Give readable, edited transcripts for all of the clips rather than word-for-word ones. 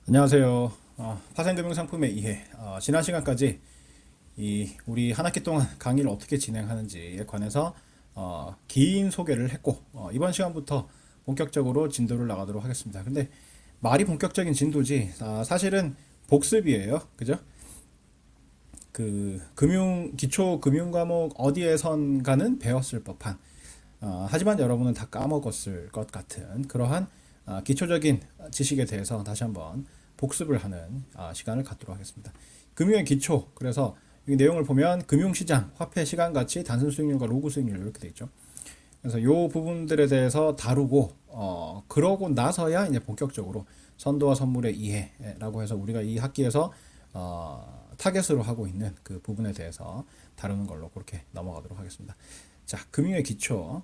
안녕하세요. 파생금융상품의 이해. 지난 시간까지 우리 한 학기 동안 강의를 어떻게 진행하는지에 관해서 긴 소개를 했고, 이번 시간부터 본격적으로 진도를 나가도록 하겠습니다. 근데 말이 본격적인 진도지, 사실은 복습이에요. 그죠? 기초 금융 과목 어디에선가는 배웠을 법한, 하지만 여러분은 다 까먹었을 것 같은 그러한 기초적인 지식에 대해서 다시 한번 복습을 하는 시간을 갖도록 하겠습니다. 금융의 기초. 그래서 이 내용을 보면 금융시장, 화폐, 시간 가치, 단순 수익률과 로그 수익률 이렇게 돼 있죠. 그래서 이 부분들에 대해서 다루고 그러고 나서야 이제 본격적으로 선도와 선물의 이해라고 해서 우리가 이 학기에서 타겟으로 하고 있는 그 부분에 대해서 다루는 걸로 그렇게 넘어가도록 하겠습니다. 자, 금융의 기초.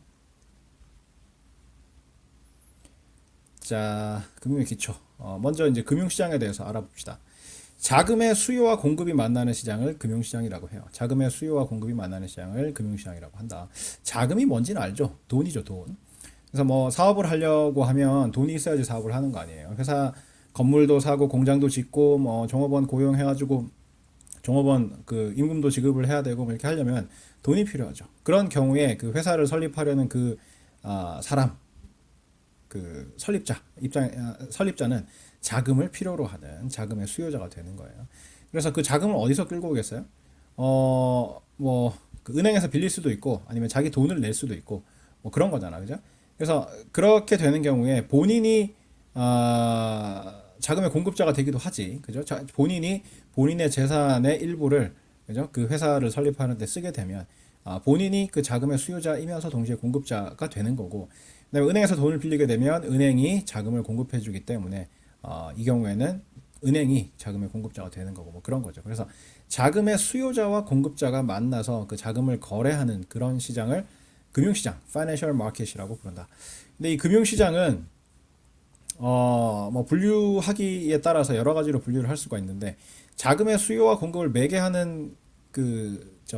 자, 금융의 기초. 먼저 이제 금융시장에 대해서 알아봅시다. 자금의 수요와 공급이 만나는 시장을 금융시장이라고 해요. 자금의 수요와 공급이 만나는 시장을 금융시장이라고 한다. 자금이 뭔지는 알죠? 돈이죠, 돈. 그래서 뭐 사업을 하려고 하면 돈이 있어야지 사업을 하는 거 아니에요. 회사 건물도 사고 공장도 짓고 뭐 종업원 고용해가지고 종업원 그 임금도 지급을 해야 되고 뭐 이렇게 하려면 돈이 필요하죠. 그런 경우에 그 회사를 설립하려는 그 사람 그 설립자는 자금을 필요로 하는 자금의 수요자가 되는 거예요. 그래서 그 자금을 어디서 끌고 오겠어요? 그 은행에서 빌릴 수도 있고 아니면 자기 돈을 낼 수도 있고 뭐 그런 거잖아, 그죠? 그래서 그렇게 되는 경우에 본인이 자금의 공급자가 되기도 하지, 그죠? 본인이 본인의 재산의 일부를, 그죠? 그 회사를 설립하는 데 쓰게 되면 본인이 그 자금의 수요자이면서 동시에 공급자가 되는 거고, 그다음에 은행에서 돈을 빌리게 되면 은행이 자금을 공급해 주기 때문에 이 경우에는 은행이 자금의 공급자가 되는 거고 뭐 그런 거죠. 그래서 자금의 수요자와 공급자가 만나서 그 자금을 거래하는 그런 시장을 금융시장, (Financial Market이라고 부른다. 근데 이 금융시장은 뭐 분류하기에 따라서 여러 가지로 분류를 할 수가 있는데, 자금의 수요와 공급을 매개하는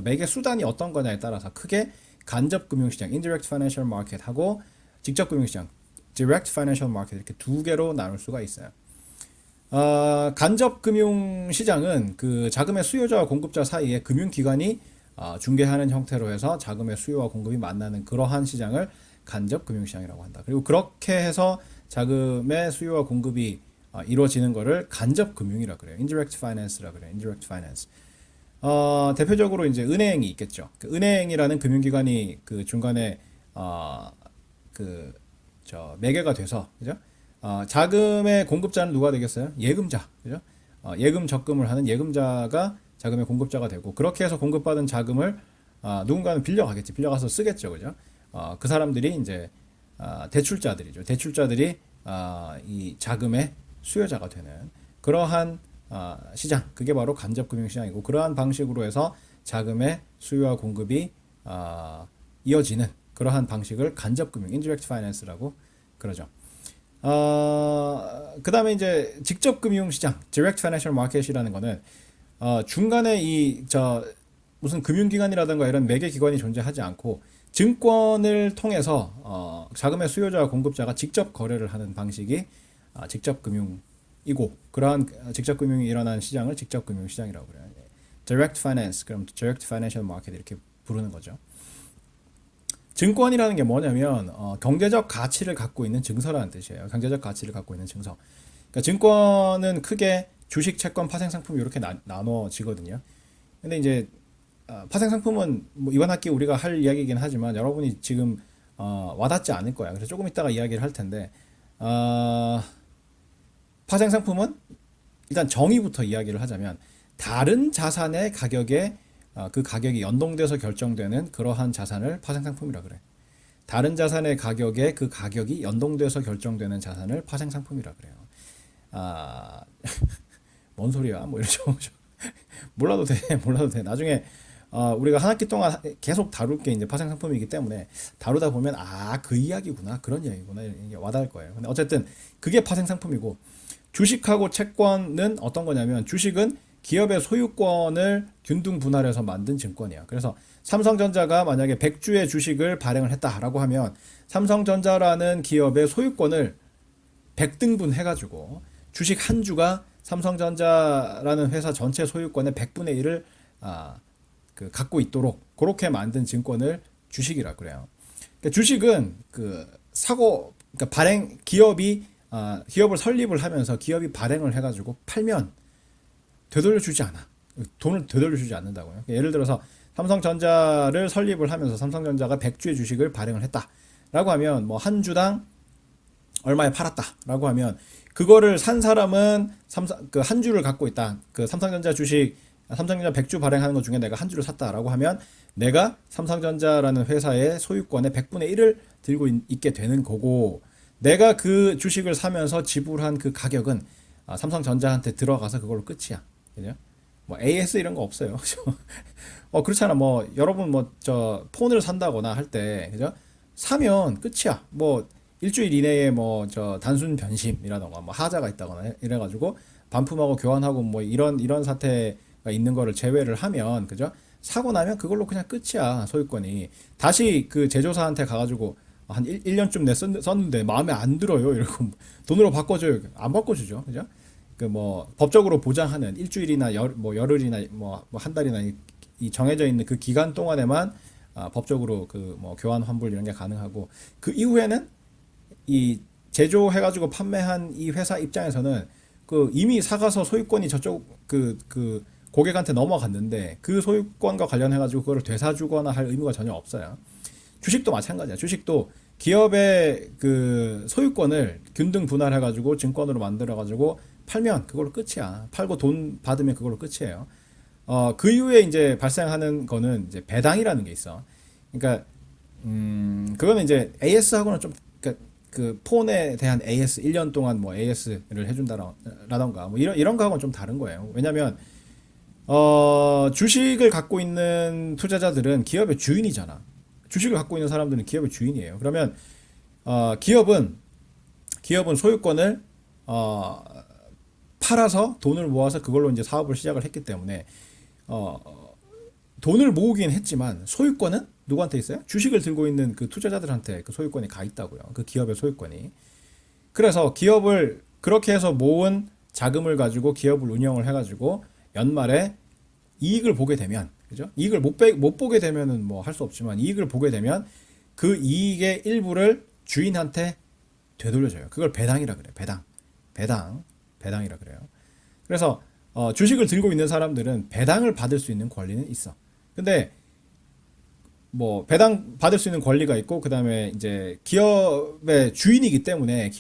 매개 수단이 어떤 거냐에 따라서 크게 간접 금융시장, (Indirect Financial Market) 하고 직접 금융시장, (Direct Financial Market) 이렇게 두 개로 나눌 수가 있어요. 간접 금융시장은 그 자금의 수요자와 공급자 사이에 금융기관이 중개하는 형태로 해서 자금의 수요와 공급이 만나는 그러한 시장을 간접 금융시장이라고 한다. 그리고 그렇게 해서 자금의 수요와 공급이 이루어지는 거를 간접 금융이라 그래요. (Indirect Finance라 그래요. (Indirect Finance). 대표적으로 이제 은행이 있겠죠. 그 은행이라는 금융기관이 그 중간에 매개가 돼서, 그죠? 자금의 공급자는 누가 되겠어요? 예금자, 그죠? 예금 적금을 하는 예금자가 자금의 공급자가 되고, 그렇게 해서 공급받은 자금을 누군가는 빌려가겠지. 빌려가서 쓰겠죠, 그죠? 그 사람들이 이제 대출자들이죠. 대출자들이 이 자금의 수요자가 되는 그러한 시장, 그게 바로 간접금융시장이고, 그러한 방식으로 해서 자금의 수요와 공급이 이어지는 그러한 방식을 간접금융, (Indirect Finance라고 그러죠. 그 다음에 이제 직접금융시장, (Direct Financial Market이라는 거는 중간에 무슨 금융기관이라든가 이런 매개기관이 존재하지 않고 증권을 통해서 자금의 수요자와 공급자가 직접 거래를 하는 방식이 직접금융이고, 그러한 직접금융이 일어나는 시장을 직접금융시장이라고 그래요. (Direct Finance), 그럼 (Direct Financial Market) 이렇게 부르는 거죠. 증권이라는 게 뭐냐면 경제적 가치를 갖고 있는 증서라는 뜻이에요. 경제적 가치를 갖고 있는 증서. 그러니까 증권은 크게 주식, 채권, 파생상품 이렇게 나눠지거든요. 근데 이제 파생상품은 뭐 이번 학기 우리가 할 이야기이긴 하지만 여러분이 지금 와닿지 않을 거야. 그래서 조금 이따가 이야기를 할 텐데, 파생상품은 일단 정의부터 이야기를 하자면 다른 자산의 가격에 그 가격이 연동돼서 결정되는 그러한 자산을 파생상품이라 그래. 다른 자산의 가격에 그 가격이 연동돼서 결정되는 자산을 파생상품이라 그래요. 아, 뭔 소리야? 뭐 이러죠. 몰라도 돼, 몰라도 돼. 나중에 우리가 한 학기 동안 계속 다룰 게 이제 파생상품이기 때문에 다루다 보면 그 이야기구나, 그런 이야기구나, 이게 와닿을 거예요. 근데 어쨌든 그게 파생상품이고, 주식하고 채권은 어떤 거냐면, 주식은 기업의 소유권을 균등 분할해서 만든 증권이야. 그래서 삼성전자가 만약에 100주의 주식을 발행을 했다라고 하면 삼성전자라는 기업의 소유권을 100등분 해가지고 주식 한 주가 삼성전자라는 회사 전체 소유권의 100분의 1을 갖고 있도록 그렇게 만든 증권을 주식이라 그래요. 그러니까 주식은 그러니까 기업을 설립을 하면서 기업이 발행을 해가지고 팔면 되돌려주지 않아. 돈을 되돌려주지 않는다고요. 그러니까 예를 들어서 삼성전자를 설립을 하면서 삼성전자가 100주의 주식을 발행을 했다라고 하면 뭐 한 주당 얼마에 팔았다라고 하면 그거를 산 사람은 한 주를 갖고 있다. 삼성전자 100주 발행하는 것 중에 내가 한 주를 샀다라고 하면 내가 삼성전자라는 회사의 소유권의 100분의 1을 들고 있게 되는 거고, 내가 그 주식을 사면서 지불한 그 가격은 삼성전자한테 들어가서 그걸로 끝이야. 그죠? 뭐 AS 이런 거 없어요. 그렇잖아. 뭐 여러분 폰을 산다거나 할 때, 그죠? 사면 끝이야. 뭐 일주일 이내에 단순 변심이라던가 뭐 하자가 있다거나 이래가지고 반품하고 교환하고 뭐 이런 사태가 있는 거를 제외를 하면, 그죠? 사고 나면 그걸로 그냥 끝이야. 소유권이 다시 그 제조사한테 가가지고 한 1년쯤 썼는데 마음에 안 들어요 이러고 돈으로 바꿔줘요. 안 바꿔주죠. 그죠? 법적으로 보장하는 일주일이나 열흘이나 한 달이나 이 정해져 있는 그 기간 동안에만 법적으로 교환 환불 이런 게 가능하고, 그 이후에는 이 제조해가지고 판매한 이 회사 입장에서는 이미 사가서 소유권이 저쪽 고객한테 넘어갔는데 그 소유권과 관련해가지고 그거를 되사주거나 할 의무가 전혀 없어요. 주식도 마찬가지야. 주식도 기업의 그 소유권을 균등 분할해가지고 증권으로 만들어가지고 팔면 그걸로 끝이야. 팔고 돈 받으면 그걸로 끝이에요. 그 이후에 이제 발생하는 거는 이제 배당이라는 게 있어. 그러니까 그거는 이제 AS하고는 좀 그 폰에 대한 AS 1년 동안 뭐 AS를 해준다라던가 뭐 이런 거하고는 좀 다른 거예요. 왜냐면 주식을 갖고 있는 투자자들은 기업의 주인이잖아. 주식을 갖고 있는 사람들은 기업의 주인이에요. 그러면 기업은 소유권을 팔아서 돈을 모아서 그걸로 이제 사업을 시작을 했기 때문에 돈을 모으긴 했지만 소유권은 누구한테 있어요? 주식을 들고 있는 그 투자자들한테 그 소유권이 가 있다고요. 그 기업의 소유권이. 그래서 기업을 그렇게 해서 모은 자금을 가지고 기업을 운영을 해가지고 연말에 이익을 보게 되면, 그죠? 이익을 못 보게 되면은 뭐 할 수 없지만 이익을 보게 되면 그 이익의 일부를 주인한테 되돌려줘요. 그걸 배당이라 그래요. 배당이라 그래요. 그래서 주식을 들고 있는 사람들은 배당을 받을 수 있는 권리는 있어. 근데 뭐 배당 받을 수 있는 권리가 있고, 그 다음에 이제 기업의 주인이기 때문에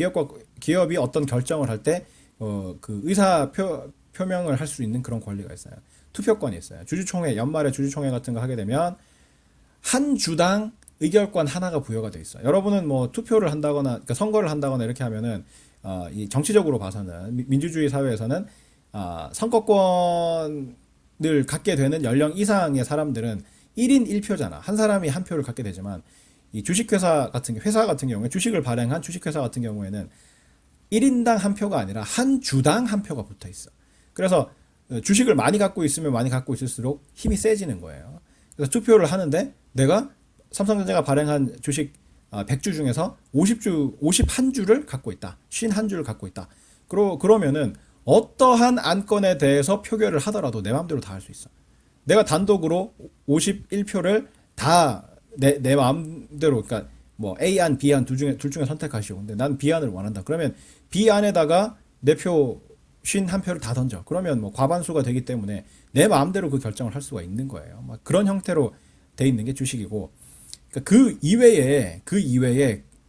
기업이 어떤 결정을 할 때 그 표명을 할 수 있는 그런 권리가 있어요. 투표권이 있어요. 연말에 주주총회 같은 거 하게 되면 한 주당 의결권 하나가 부여가 돼 있어요. 여러분은 뭐 투표를 한다거나 그러니까 선거를 한다거나 이렇게 하면은 이 정치적으로 봐서는 민주주의 사회에서는 선거권을 갖게 되는 연령 이상의 사람들은 1인 1표잖아. 한 사람이 한 표를 갖게 되지만 이 회사 같은 경우에 주식을 발행한 주식회사 같은 경우에는 1인당 한 표가 아니라 한 주당 한 표가 붙어 있어. 그래서 주식을 많이 갖고 있으면 많이 갖고 있을수록 힘이 세지는 거예요. 그래서 투표를 하는데 내가 삼성전자가 발행한 주식 100주 중에서 51주를 갖고 있다. 51주를 갖고 있다. 그러면은 어떠한 안건에 대해서 표결을 하더라도 내 마음대로 다 할 수 있어. 내가 단독으로 51표를 다 내 마음대로, 그러니까 뭐 A안, B안 둘 중에 선택하시오. 근데 난 B안을 원한다. 그러면 B안에다가 내 표 51표를 다 던져. 그러면 뭐 과반수가 되기 때문에 내 마음대로 그 결정을 할 수가 있는 거예요. 막 그런 형태로 돼 있는 게 주식이고, 그러니까 그 이외에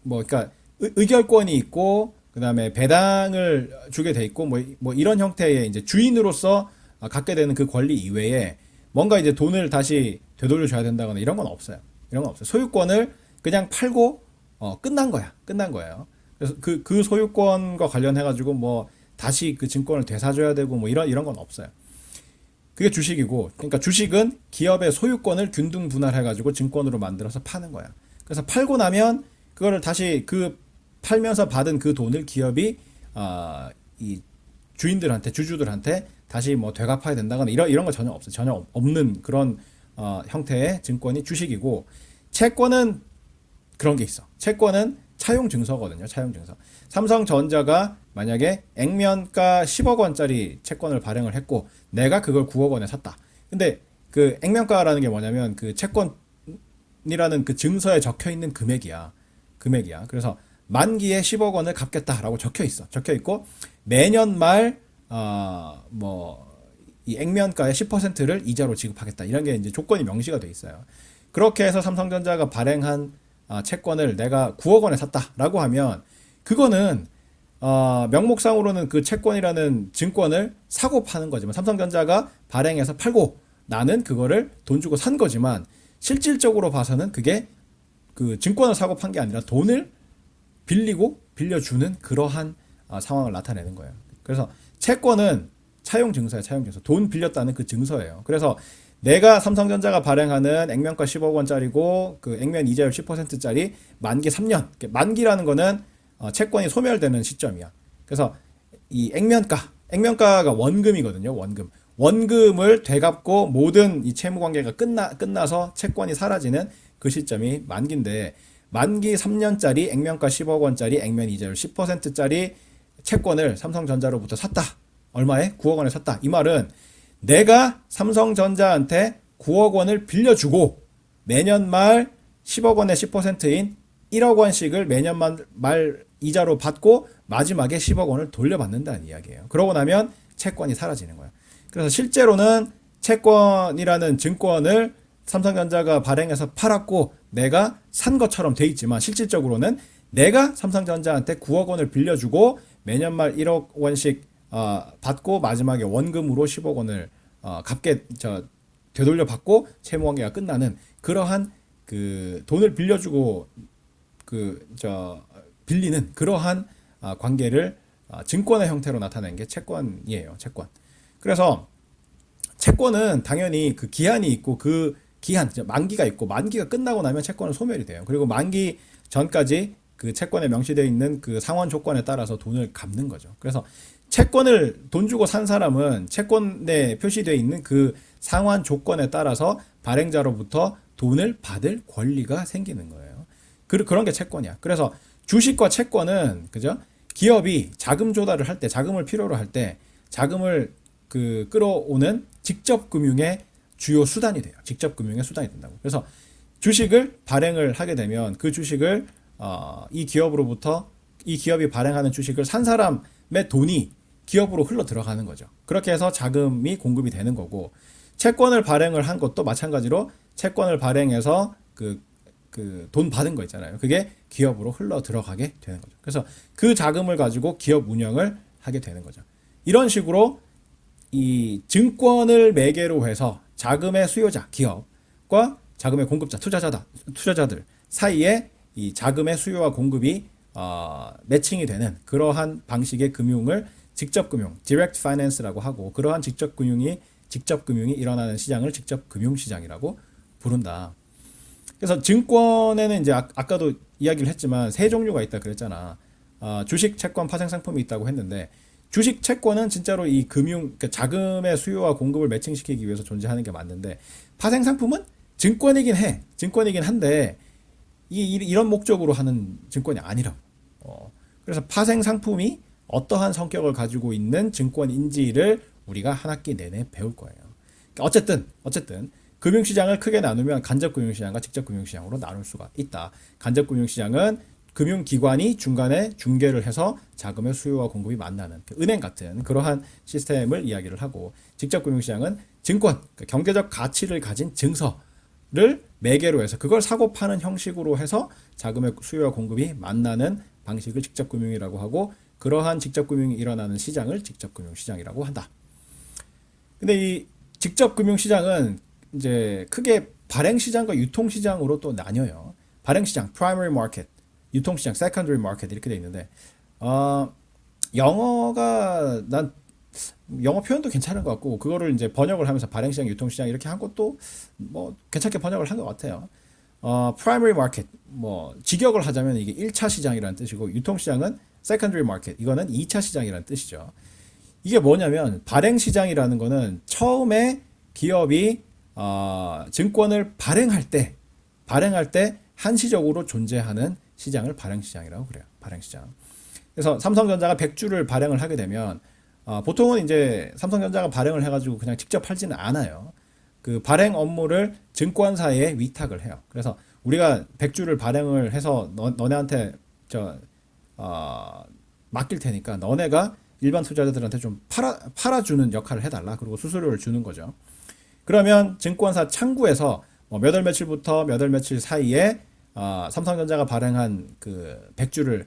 뭐 그러니까 의결권이 있고, 그다음에 배당을 주게 돼 있고, 뭐 이런 형태의 이제 주인으로서 갖게 되는 그 권리 이외에 뭔가 이제 돈을 다시 되돌려 줘야 된다거나 이런 건 없어요. 소유권을 그냥 팔고 끝난 거예요. 그래서 그 소유권과 관련해 가지고 뭐 다시 그 증권을 되사줘야 되고 뭐 이런 건 없어요. 그게 주식이고, 그러니까 주식은 기업의 소유권을 균등 분할해 가지고 증권으로 만들어서 파는 거야. 그래서 팔고 나면 그거를 다시 팔면서 받은 그 돈을 기업이 이 주주들한테 다시 뭐 되갚아야 된다거나 이런 거 전혀 없어요. 전혀 없는 그런 형태의 증권이 주식이고, 채권은 그런 게 있어. 채권은 차용 증서거든요. 차용 증서. 삼성전자가 만약에 액면가 10억 원짜리 채권을 발행을 했고 내가 그걸 9억 원에 샀다. 근데 그 액면가라는 게 뭐냐면 그 채권이라는 그 증서에 적혀 있는 금액이야. 금액이야. 그래서 만기에 10억 원을 갚겠다라고 적혀 있어. 적혀 있고 매년 말 이 액면가의 10%를 이자로 지급하겠다. 이런 게 이제 조건이 명시가 돼 있어요. 그렇게 해서 삼성전자가 발행한 채권을 내가 9억 원에 샀다라고 하면 그거는 명목상으로는 그 채권이라는 증권을 사고 파는 거지만 삼성전자가 발행해서 팔고 나는 그거를 돈 주고 산 거지만 실질적으로 봐서는 그게 그 증권을 사고 판 게 아니라 돈을 빌리고 빌려주는 그러한 상황을 나타내는 거예요. 그래서 채권은 차용 증서야, 차용 증서. 돈 빌렸다는 그 증서예요. 그래서 내가 삼성전자가 발행하는 액면가 10억 원짜리고 그 액면 이자율 10%짜리 만기 3년. 만기라는 거는 채권이 소멸되는 시점이야. 그래서 이 액면가가 원금이거든요. 원금을 되갚고 모든 이 채무 관계가 끝나서 채권이 사라지는 그 시점이 만기인데 만기 3년짜리 액면가 10억 원짜리 액면 이자율 10%짜리 채권을 삼성전자로부터 샀다. 얼마에? 9억 원에 샀다. 이 말은 내가 삼성전자한테 9억 원을 빌려주고 매년 말 10억 원의 10%인 1억 원씩을 매년 말 이자로 받고 마지막에 10억 원을 돌려받는다는 이야기예요. 그러고 나면 채권이 사라지는 거예요. 그래서 실제로는 채권이라는 증권을 삼성전자가 발행해서 팔았고 내가 산 것처럼 돼 있지만 실질적으로는 내가 삼성전자한테 9억 원을 빌려주고 매년 말 1억 원씩 받고 마지막에 원금으로 10억 원을 되돌려 받고 채무관계가 끝나는 그러한 그 돈을 빌려주고 빌리는 그러한 관계를 증권의 형태로 나타낸 게 채권이에요. 채권. 그래서 채권은 당연히 그 기한이 있고 그 기한 만기가 있고 만기가 끝나고 나면 채권은 소멸이 돼요. 그리고 만기 전까지 그 채권에 명시되어 있는 그 상환 조건에 따라서 돈을 갚는 거죠. 그래서 채권을 돈 주고 산 사람은 채권에 표시되어 있는 그 상환 조건에 따라서 발행자로부터 돈을 받을 권리가 생기는 거예요. 그런 게 채권이야. 그래서 주식과 채권은 그죠? 기업이 자금 조달을 할 때, 자금을 필요로 할 때 자금을 끌어오는 직접 금융의 주요 수단이 돼요. 직접 금융의 수단이 된다고. 그래서 주식을 발행을 하게 되면 그 주식을 이 기업이 발행하는 주식을 산 사람의 돈이 기업으로 흘러 들어가는 거죠. 그렇게 해서 자금이 공급이 되는 거고 채권을 발행을 한 것도 마찬가지로 채권을 발행해서 돈 받은 거 있잖아요. 그게 기업으로 흘러 들어가게 되는 거죠. 그래서 그 자금을 가지고 기업 운영을 하게 되는 거죠. 이런 식으로 이 증권을 매개로 해서 자금의 수요자 기업과 자금의 공급자 투자자들 사이에 이 자금의 수요와 공급이 매칭이 되는 그러한 방식의 금융을 직접금융, direct finance라고 하고 그러한 직접금융이 일어나는 시장을 직접금융시장이라고 부른다. 그래서 증권에는 이제 아까도 이야기를 했지만 세 종류가 있다 그랬잖아. 주식, 채권, 파생 상품이 있다고 했는데 주식, 채권은 진짜로 이 그러니까 자금의 수요와 공급을 매칭시키기 위해서 존재하는 게 맞는데 파생 상품은 증권이긴 한데 이런 목적으로 하는 증권이 아니라고. 그래서 파생 상품이 어떠한 성격을 가지고 있는 증권인지를 우리가 한 학기 내내 배울 거예요. 그러니까 어쨌든 금융시장을 크게 나누면 간접금융시장과 직접금융시장으로 나눌 수가 있다. 간접금융시장은 금융기관이 중간에 중개를 해서 자금의 수요와 공급이 만나는 은행 같은 그러한 시스템을 이야기를 하고 직접금융시장은 증권, 그러니까 경제적 가치를 가진 증서를 매개로 해서 그걸 사고 파는 형식으로 해서 자금의 수요와 공급이 만나는 방식을 직접금융이라고 하고 그러한 직접금융이 일어나는 시장을 직접금융시장이라고 한다. 근데 이 직접금융시장은 이제 크게 발행시장과 유통시장으로 또 나뉘어요. 발행시장, primary market, 유통시장, secondary market 이렇게 돼 있는데 난 영어 표현도 괜찮은 것 같고 그거를 이제 번역을 하면서 발행시장, 유통시장 이렇게 한 것도 뭐 괜찮게 번역을 한 것 같아요. primary market 직역을 하자면 이게 1차 시장이라는 뜻이고 유통시장은 secondary market 이거는 2차 시장이라는 뜻이죠. 이게 뭐냐면 발행시장이라는 거는 처음에 기업이 증권을 발행할 때 한시적으로 존재하는 시장을 발행시장이라고 그래요. 발행시장. 그래서 삼성전자가 100주를 발행을 하게 되면 보통은 이제 삼성전자가 발행을 해가지고 그냥 직접 팔지는 않아요. 그 발행 업무를 증권사에 위탁을 해요. 그래서 우리가 100주를 발행을 해서 너네한테 맡길 테니까 너네가 일반 투자자들한테 좀 팔아주는 역할을 해달라. 그리고 수수료를 주는 거죠. 그러면 증권사 창구에서 몇 월 며칠부터 몇 월 며칠 사이에 삼성전자가 발행한 그 100주를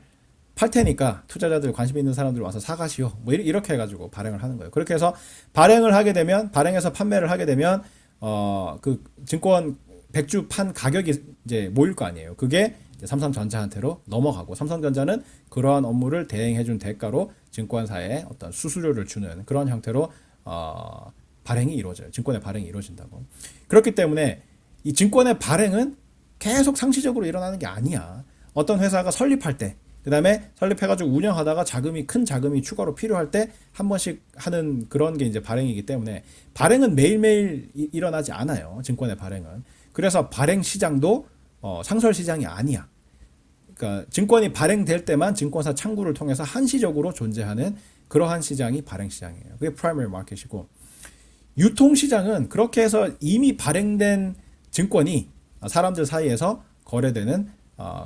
팔 테니까 투자자들 관심 있는 사람들 와서 사가시오. 뭐 이렇게 해가지고 발행을 하는 거예요. 그렇게 해서 발행을 하게 되면 발행해서 판매를 하게 되면 그 증권 100주 판 가격이 이제 모일 거 아니에요. 그게 이제 삼성전자한테로 넘어가고 삼성전자는 그러한 업무를 대행해준 대가로 증권사에 어떤 수수료를 주는 그런 형태로 발행이 이루어져요. 증권의 발행이 이루어진다고. 그렇기 때문에 이 증권의 발행은 계속 상시적으로 일어나는 게 아니야. 어떤 회사가 설립할 때, 그 다음에 설립해가지고 운영하다가 큰 자금이 추가로 필요할 때 한 번씩 하는 그런 게 이제 발행이기 때문에 발행은 매일매일 일어나지 않아요. 증권의 발행은. 그래서 발행 시장도 상설 시장이 아니야. 그러니까 증권이 발행될 때만 증권사 창구를 통해서 한시적으로 존재하는 그러한 시장이 발행 시장이에요. 그게 프라이머리 마켓이고, 유통 시장은 그렇게 해서 이미 발행된 증권이 사람들 사이에서 거래되는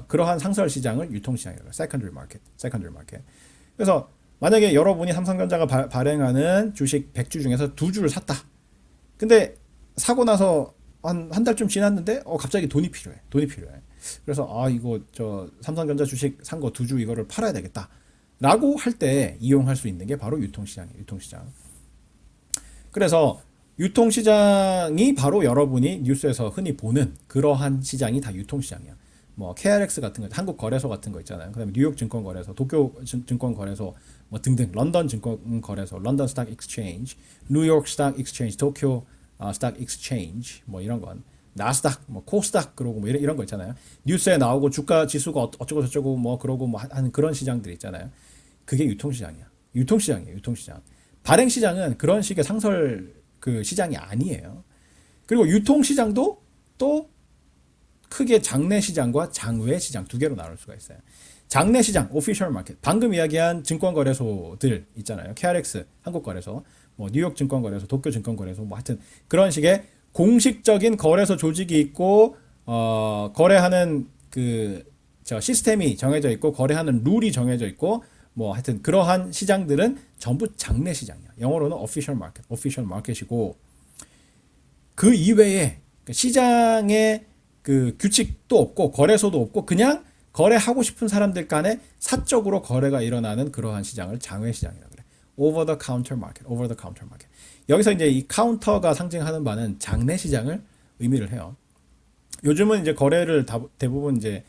그러한 상설 시장을 유통 시장이라고 해요. secondary market. 그래서 만약에 여러분이 삼성전자가 발행하는 주식 100주 중에서 2주를 샀다. 근데 사고 나서 한 달쯤 지났는데 갑자기 돈이 필요해. 그래서 이거 삼성전자 주식 산 거 2주 이거를 팔아야 되겠다. 라고 할 때 이용할 수 있는 게 바로 유통시장이에요. 유통시장. 그래서 유통시장이 바로 여러분이 뉴스에서 흔히 보는 그러한 시장이 다 유통시장이야. 뭐 KRX 같은 거, 한국 거래소 같은 거 있잖아요. 그다음에 뉴욕 증권거래소, 도쿄 증권거래소, 뭐 등등, 런던 증권거래소, 런던 스탁 익스체인지, 뉴욕 스탁 익스체인지, 도쿄 스탁 익스체인지, 뭐 이런 건 나스닥, 뭐 코스닥 그러고 뭐 이런 거 있잖아요. 뉴스에 나오고 주가 지수가 어쩌고 저쩌고 뭐 그러고 뭐 하는 그런 시장들 있잖아요. 그게 유통시장이야. 유통시장. 발행시장은 그런 식의 상설 그 시장이 아니에요. 그리고 유통시장도 또 크게 장내시장과 장외시장 두 개로 나눌 수가 있어요. 장내시장, 오피셜 마켓. 방금 이야기한 증권거래소들 있잖아요. KRX, 한국거래소, 뭐 뉴욕 증권거래소, 도쿄 증권거래소, 뭐 하여튼 그런 식의 공식적인 거래소 조직이 있고, 거래하는 시스템이 정해져 있고, 거래하는 룰이 정해져 있고, 뭐 하여튼 그러한 시장들은 전부 장내시장이야. 영어로는 official market이고, 그 이외에 시장의 그 규칙도 없고 거래소도 없고 그냥 거래하고 싶은 사람들 간에 사적으로 거래가 일어나는 그러한 시장을 장외시장이라고 그래. over the counter market. 여기서 이제 이 카운터가 상징하는 바는 장내시장을 의미를 해요. 요즘은 이제 거래를 대부분 이제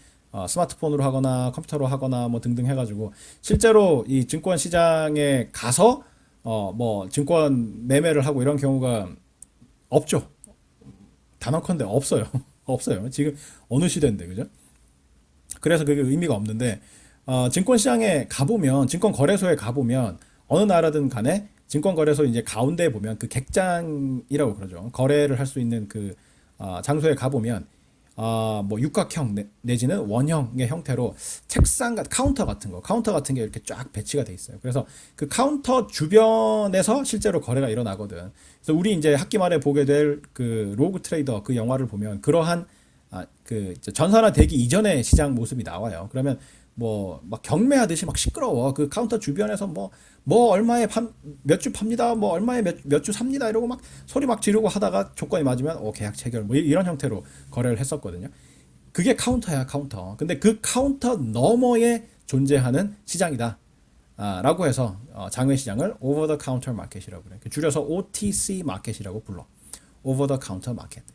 스마트폰으로 하거나 컴퓨터로 하거나 뭐 등등 해가지고 실제로 이 증권 시장에 가서 뭐 증권 매매를 하고 이런 경우가 없죠. 단언컨대 없어요. 없어요. 지금 어느 시대인데, 그죠? 그래서 그게 의미가 없는데, 증권 시장에 가보면, 증권 거래소에 가보면, 어느 나라든 간에 증권 거래소 이제 가운데에 보면 그 객장이라고 그러죠. 거래를 할 수 있는 그 장소에 가보면, 뭐 육각형 내지는 원형의 형태로 카운터 같은 게 이렇게 쫙 배치가 돼 있어요. 그래서 그 카운터 주변에서 실제로 거래가 일어나거든. 그래서 우리 이제 학기 말에 보게 될 그 로그 트레이더 그 영화를 보면 그러한 그 전산화 되기 이전의 시장 모습이 나와요. 그러면 뭐 막 경매하듯이 막 시끄러워. 그 카운터 주변에서 뭐 얼마에 몇 주 팝니다. 뭐 얼마에 몇 주 삽니다. 이러고 막 소리 막 지르고 하다가 조건이 맞으면 계약 체결 뭐 이런 형태로 거래를 했었거든요. 그게 카운터야, 카운터. 근데 그 카운터 너머에 존재하는 시장이다. 라고 해서 장외 시장을 over the counter market이라고 그래. 줄여서 OTC 마켓이라고 불러. over the counter market.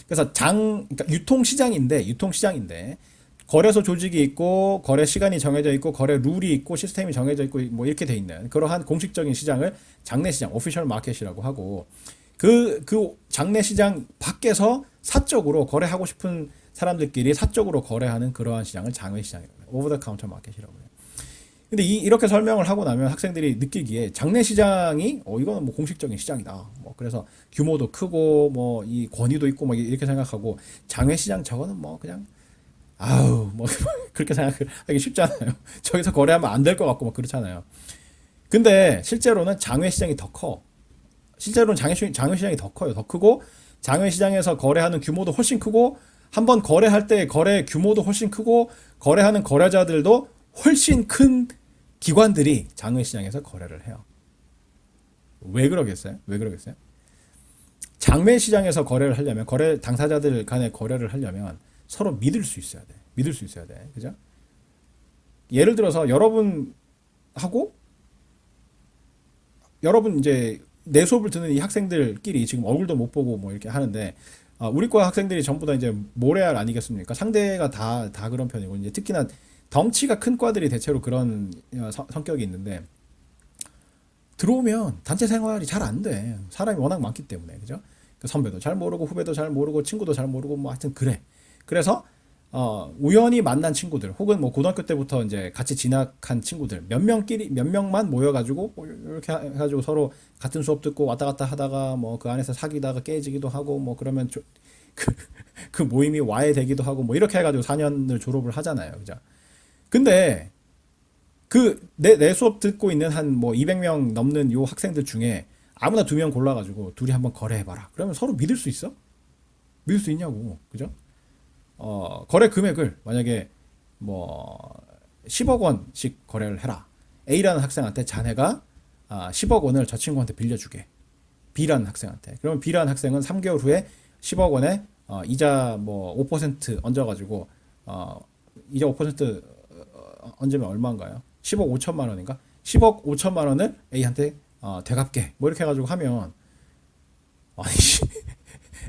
그래서 그러니까 유통 시장인데 거래소 조직이 있고 거래 시간이 정해져 있고 거래 룰이 있고 시스템이 정해져 있고 뭐 이렇게 돼 있는 그러한 공식적인 시장을 장내 시장, 오피셜 마켓이라고 하고 그 장내 시장 밖에서 사적으로 거래하고 싶은 사람들끼리 사적으로 거래하는 그러한 시장을 장외 시장이라고 해요. 오버 더 카운터 마켓이라고 해요. 근데 이렇게 설명을 하고 나면 학생들이 느끼기에 장내 시장이 이거는 뭐 공식적인 시장이다. 뭐 그래서 규모도 크고 뭐 이 권위도 있고 뭐 이렇게 생각하고 장외 시장 저거는 뭐 그냥 아우 뭐 그렇게 생각하기 쉽잖아요. 저기서 거래하면 안 될 것 같고 막 그렇잖아요. 근데 실제로는 장외 시장이 더 커. 실제로는 장외 시장이 더 커요. 더 크고 장외 시장에서 거래하는 규모도 훨씬 크고 한번 거래할 때 거래 규모도 훨씬 크고 거래하는 거래자들도 훨씬 큰 기관들이 장외 시장에서 거래를 해요. 왜 그러겠어요? 왜 그러겠어요? 장외 시장에서 거래를 하려면 거래 당사자들 간의 거래를 하려면 서로 믿을 수 있어야 돼. 믿을 수 있어야 돼. 그죠? 예를 들어서 여러분 이제 내 수업을 듣는 이 학생들끼리 지금 얼굴도 못 보고 뭐 이렇게 하는데 우리 과 학생들이 전부 다 이제 모래알 아니겠습니까? 상대가 다 그런 편이고 이제 특히나 덩치가 큰 과들이 대체로 그런 성격이 있는데 들어오면 단체 생활이 잘 안 돼. 사람이 워낙 많기 때문에 그죠? 그 선배도 잘 모르고 후배도 잘 모르고 친구도 잘 모르고 뭐 하여튼 그래. 그래서 우연히 만난 친구들 혹은 뭐 고등학교 때부터 이제 같이 진학한 친구들 몇 명만 모여가지고 이렇게 해가지고 서로 같은 수업 듣고 왔다 갔다 하다가 뭐 그 안에서 사귀다가 깨지기도 하고 뭐 그러면 그, 그 모임이 와해되기도 하고 뭐 이렇게 해가지고 4년을 졸업을 하잖아요. 그죠? 근데 내 수업 듣고 있는 한 뭐 200명 넘는 요 학생들 중에 아무나 2명 골라가지고 둘이 한번 거래해봐라. 그러면 서로 믿을 수 있어? 믿을 수 있냐고. 그죠? 거래 금액을 만약에 뭐 10억 원씩 거래를 해라. A라는 학생한테 자네가 10억 원을 저 친구한테 빌려주게. B라는 학생한테. 그러면 B라는 학생은 3개월 후에 10억 원에 이자 뭐 5% 얹어가지고 이자 5% 얹으면 얼마인가요? 10억 5천만 원인가? 10억 5천만 원을 A한테 되갚게. 뭐 이렇게 해가지고 하면 아니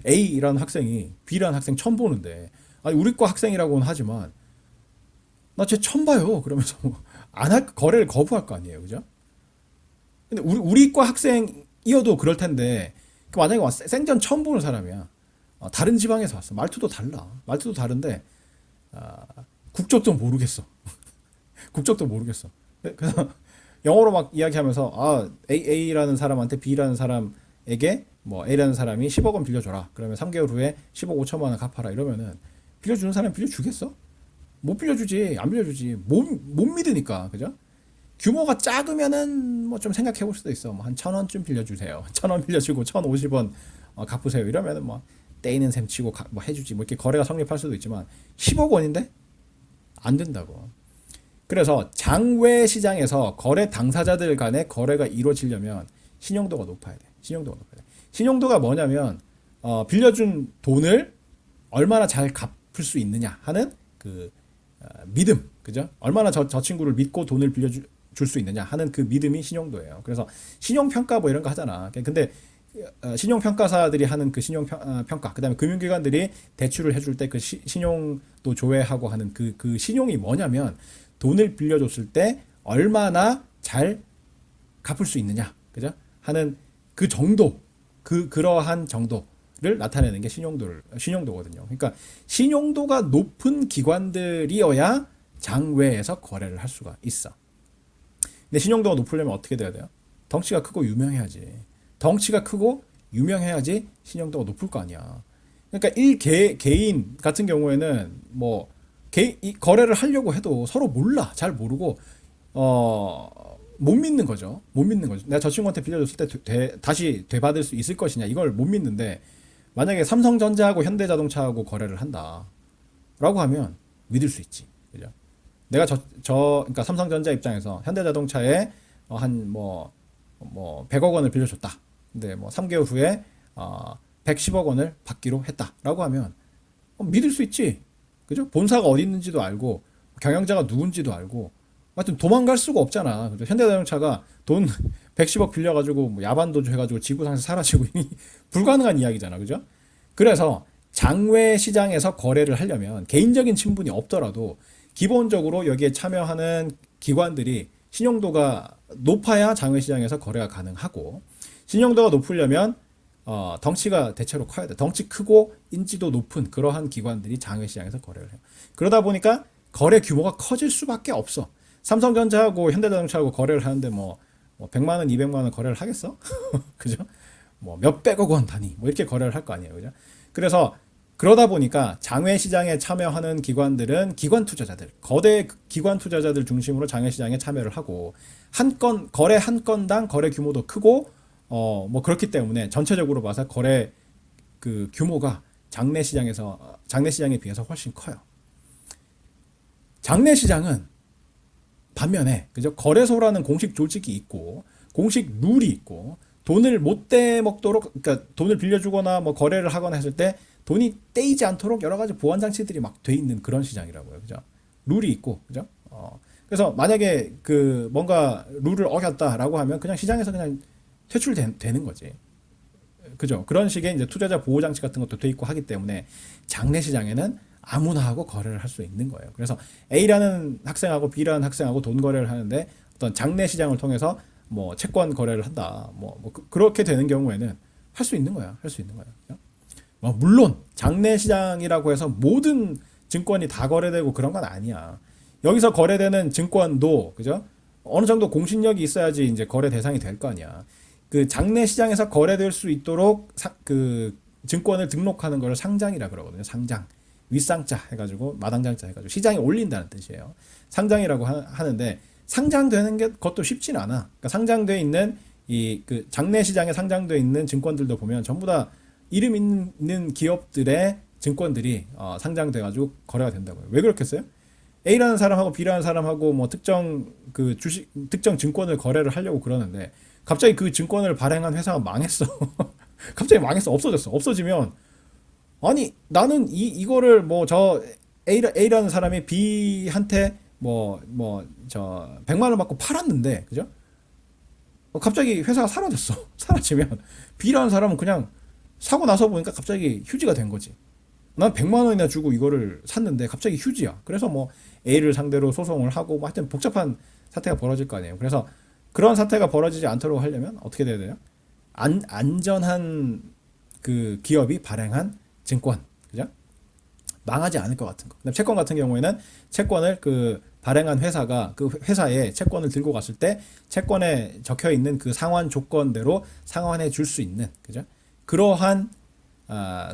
A라는 학생이 B라는 학생 처음 보는데 아니 우리 과 학생이라고는 하지만 나 쟤 처음 봐요. 그러면서 안 할 거래를 거부할 거 아니에요, 그죠? 근데 우리 과 학생이어도 그럴 텐데 그 만약에 생전 처음 보는 사람이야. 다른 지방에서 왔어. 말투도 달라. 말투도 다른데 국적도 모르겠어. 국적도 모르겠어. 그래서 영어로 막 이야기하면서 A라는 사람한테 B라는 사람에게 뭐 A라는 사람이 10억 원 빌려줘라. 그러면 3개월 후에 10억 5천만 원 갚아라. 이러면은 빌려주는 사람이 빌려주겠어? 못 빌려주지. 안 빌려주지. 못 믿으니까. 그죠? 규모가 작으면은 뭐 좀 생각해 볼 수도 있어. 뭐 한 1,000원쯤 빌려주세요. 1,000원 빌려주고 1,050원 갚으세요. 이러면은 뭐 떼이는 셈 치고 뭐 해주지. 뭐 이렇게 거래가 성립할 수도 있지만 10억 원인데 안 된다고. 그래서 장외 시장에서 거래 당사자들 간의 거래가 이루어지려면 신용도가 높아야 돼. 신용도가 높아야 돼. 신용도가 뭐냐면 빌려준 돈을 얼마나 잘 갚을 수 있느냐 하는 그 믿음, 그죠? 얼마나 저 친구를 믿고 돈을 빌려줄 수 있느냐 하는 그 믿음이 신용도예요. 그래서 신용평가 뭐 이런 거 하잖아. 근데 신용평가사들이 하는 그 신용평가, 그 다음에 금융기관들이 대출을 해줄 때 그 신용도 조회하고 하는 그 신용이 뭐냐면 돈을 빌려줬을 때 얼마나 잘 갚을 수 있느냐, 그죠? 하는 그 정도, 그러한 정도를 나타내는 게 신용도거든요. 그러니까 신용도가 높은 기관들이어야 장외에서 거래를 할 수가 있어. 근데 신용도가 높으려면 어떻게 돼야 돼요? 덩치가 크고 유명해야지. 덩치가 크고 유명해야지 신용도가 높을 거 아니야. 그러니까 개인 같은 경우에는 뭐 거래를 하려고 해도 서로 몰라. 잘 모르고 못 믿는 거죠. 못 믿는 거죠. 내가 저 친구한테 빌려줬을 때 다시 되받을 수 있을 것이냐 이걸 못 믿는데 만약에 삼성전자하고 현대자동차하고 거래를 한다 라고 하면 믿을 수 있지. 그죠? 내가 그러니까 삼성전자 입장에서 현대자동차에 한 뭐 100억 원을 빌려줬다. 근데 뭐 3개월 후에 110억 원을 받기로 했다라고 하면 믿을 수 있지. 그죠? 본사가 어디 있는지도 알고 경영자가 누군지도 알고 하여튼 도망갈 수가 없잖아. 그죠? 현대자동차가 돈 110억 빌려가지고 뭐 야반도주 해가지고 지구상에서 사라지고 불가능한 이야기잖아. 그죠? 그래서 장외 시장에서 거래를 하려면 개인적인 친분이 없더라도 기본적으로 여기에 참여하는 기관들이 신용도가 높아야 장외 시장에서 거래가 가능하고 신용도가 높으려면 덩치가 대체로 커야 돼. 덩치 크고 인지도 높은 그러한 기관들이 장외 시장에서 거래를 해요. 그러다 보니까 거래 규모가 커질 수밖에 없어. 삼성전자하고 현대자동차하고 거래를 하는데 뭐 100만 원, 200만 원 거래를 하겠어? 그죠? 뭐 몇백억 원 단위 뭐 이렇게 거래를 할 거 아니에요. 그죠? 그래서 그러다 보니까 장외 시장에 참여하는 기관들은 기관 투자자들, 거대 기관 투자자들 중심으로 장외 시장에 참여를 하고 거래 한 건당 거래 규모도 크고 뭐 그렇기 때문에 전체적으로 봐서 거래 그 규모가 장내 시장에 비해서 훨씬 커요. 장내 시장은 반면에 그죠? 거래소라는 공식 조직이 있고 공식 룰이 있고 돈을 못 떼먹도록 그러니까 돈을 빌려주거나 뭐 거래를 하거나 했을 때 돈이 떼이지 않도록 여러 가지 보안 장치들이 막 돼 있는 그런 시장이라고요. 그죠? 룰이 있고 그죠? 그래서 만약에 그 뭔가 룰을 어겼다라고 하면 그냥 시장에서 그냥 퇴출되는 거지. 그죠? 그런 식의 이제 투자자 보호 장치 같은 것도 돼 있고 하기 때문에 장내 시장에는 아무나 하고 거래를 할 수 있는 거예요. 그래서 A라는 학생하고 B라는 학생하고 돈 거래를 하는데 어떤 장내 시장을 통해서 뭐 채권 거래를 한다. 그렇게 되는 경우에는 할 수 있는 거야. 할 수 있는 거야. 물론 장내 시장이라고 해서 모든 증권이 다 거래되고 그런 건 아니야. 여기서 거래되는 증권도 그죠? 어느 정도 공신력이 있어야지 이제 거래 대상이 될 거 아니야. 그 장내 시장에서 거래될 수 있도록 그 증권을 등록하는 걸 상장이라 그러거든요. 상장. 윗상자 해가지고 마당장자 해가지고 시장에 올린다는 뜻이에요. 상장이라고 하는데 상장되는 게 그것도 쉽진 않아. 그러니까 상장돼 있는 이 그 장내 시장에 상장돼 있는 증권들도 보면 전부 다 이름 있는 기업들의 증권들이 상장돼가지고 거래가 된다고요. 왜 그렇겠어요? A라는 사람하고 B라는 사람하고 뭐 특정 그 특정 증권을 거래를 하려고 그러는데 갑자기 그 증권을 발행한 회사가 망했어. 갑자기 망했어. 없어졌어. 없어지면 아니 나는 이거를 뭐 저 A라는 사람이 B한테 저 100만 원 받고 팔았는데 그죠? 갑자기 회사가 사라졌어. 사라지면 B라는 사람은 그냥 사고 나서 보니까 갑자기 휴지가 된 거지. 난 100만 원이나 주고 이거를 샀는데 갑자기 휴지야. 그래서 뭐 A를 상대로 소송을 하고 뭐 하여튼 복잡한 사태가 벌어질 거 아니에요. 그래서 그런 사태가 벌어지지 않도록 하려면 어떻게 돼야 돼요? 안전한 그 기업이 발행한 증권, 그죠? 망하지 않을 것 같은 거. 그다음 채권 같은 경우에는 채권을 그 발행한 회사가 그 회사에 채권을 들고 갔을 때 채권에 적혀 있는 그 상환 조건대로 상환해 줄 수 있는, 그죠? 그러한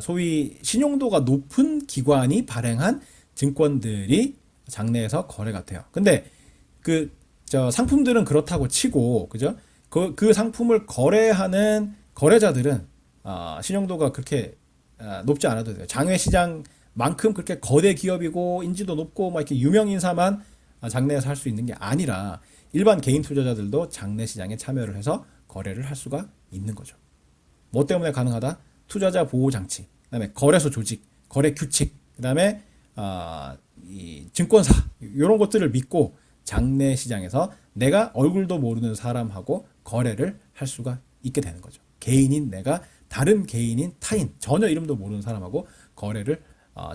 소위 신용도가 높은 기관이 발행한 증권들이 장내에서 거래가 돼요. 근데 그 저 상품들은 그렇다고 치고, 그죠? 그 상품을 거래하는 거래자들은 신용도가 그렇게 높지 않아도 돼요. 장외 시장만큼 그렇게 거대 기업이고 인지도 높고 막 이렇게 유명 인사만 장내에서 할 수 있는 게 아니라 일반 개인 투자자들도 장내 시장에 참여를 해서 거래를 할 수가 있는 거죠. 뭐 때문에 가능하다? 투자자 보호 장치, 그다음에 거래소 조직, 거래 규칙, 그다음에 이 증권사 이런 것들을 믿고 장내 시장에서 내가 얼굴도 모르는 사람하고 거래를 할 수가 있게 되는 거죠. 개인인 내가 다른 개인인 타인 전혀 이름도 모르는 사람하고 거래를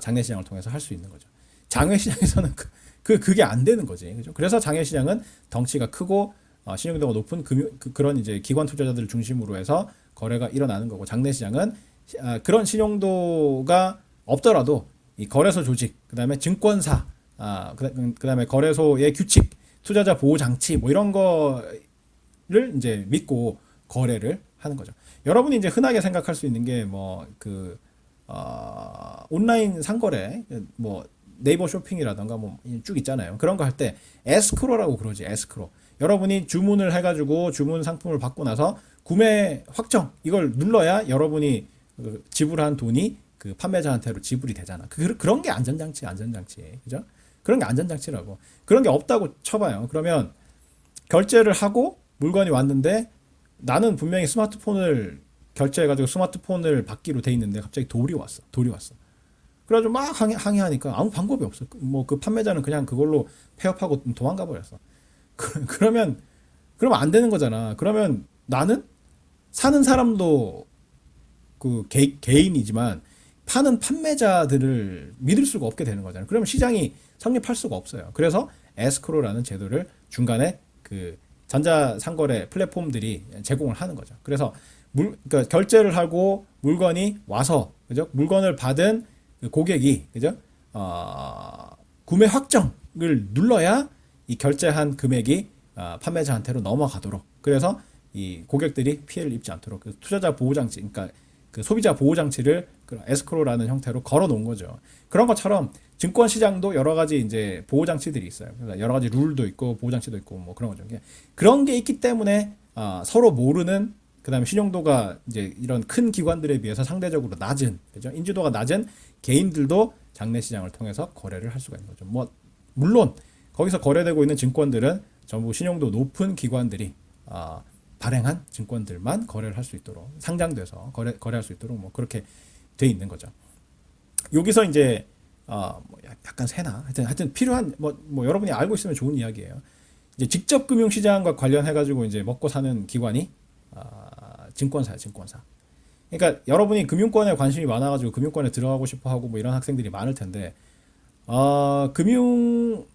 장내 시장을 통해서 할 수 있는 거죠. 장외 시장에서는 그게 안 되는 거지. 그죠? 그래서 장외 시장은 덩치가 크고 신용도가 높은 그런 이제 기관 투자자들을 중심으로 해서 거래가 일어나는 거고, 장내 시장은 그런 신용도가 없더라도 이 거래소 조직, 그다음에 증권사, 그다음에 거래소의 규칙, 투자자 보호 장치 뭐 이런 거를 이제 믿고 거래를 하는 거죠. 여러분이 이제 흔하게 생각할 수 있는 게 온라인 상거래, 뭐 네이버 쇼핑이라던가 뭐 쭉 있잖아요. 그런 거 할 때 에스크로라고 그러지. 에스크로. 여러분이 주문을 해가지고 주문 상품을 받고 나서 구매 확정 이걸 눌러야 여러분이 지불한 돈이 그 판매자한테로 지불이 되잖아. 그런 게 안전장치, 그죠? 그런 게 안전장치라고. 그런 게 없다고 쳐봐요. 그러면 결제를 하고 물건이 왔는데 나는 분명히 스마트폰을 결제해가지고 스마트폰을 받기로 돼 있는데 갑자기 돌이 왔어. 그래가지고 막 항의하니까 아무 방법이 없어. 뭐 그 판매자는 그냥 그걸로 폐업하고 도망가 버렸어. 그러면 안 되는 거잖아. 그러면 나는 사는 사람도 그 개인이지만 파는 판매자들을 믿을 수가 없게 되는 거잖아요. 그러면 시장이 성립할 수가 없어요. 그래서 에스크로라는 제도를 중간에 그 전자상거래 플랫폼들이 제공을 하는 거죠. 그래서 그러니까 결제를 하고 물건이 와서, 그죠? 물건을 받은 그 고객이, 그죠? 구매 확정을 눌러야 이 결제한 금액이 판매자한테로 넘어가도록. 그래서 이 고객들이 피해를 입지 않도록 그 투자자 보호 장치, 그러니까 그 소비자 보호 장치를 그런 에스크로라는 형태로 걸어 놓은 거죠. 그런 것처럼 증권 시장도 여러 가지 이제 보호 장치들이 있어요. 그러니까 여러 가지 룰도 있고 보호 장치도 있고 뭐 그런 거죠. 그런 게 있기 때문에 서로 모르는 그다음에 신용도가 이제 이런 큰 기관들에 비해서 상대적으로 낮은, 그죠? 인지도가 낮은 개인들도 장내 시장을 통해서 거래를 할 수가 있는 거죠. 뭐 물론 거기서 거래되고 있는 증권들은 전부 신용도 높은 기관들이 발행한 증권들만 거래를 할 수 있도록 상장돼서 거래할 수 있도록 뭐 그렇게 돼 있는 거죠. 여기서 이제 뭐 약간 새나 하여튼 필요한 뭐 여러분이 알고 있으면 좋은 이야기예요. 이제 직접 금융시장과 관련해 가지고 이제 먹고 사는 기관이 증권사야, 증권사. 그러니까 여러분이 금융권에 관심이 많아가지고 금융권에 들어가고 싶어하고 뭐 이런 학생들이 많을 텐데, 금융사를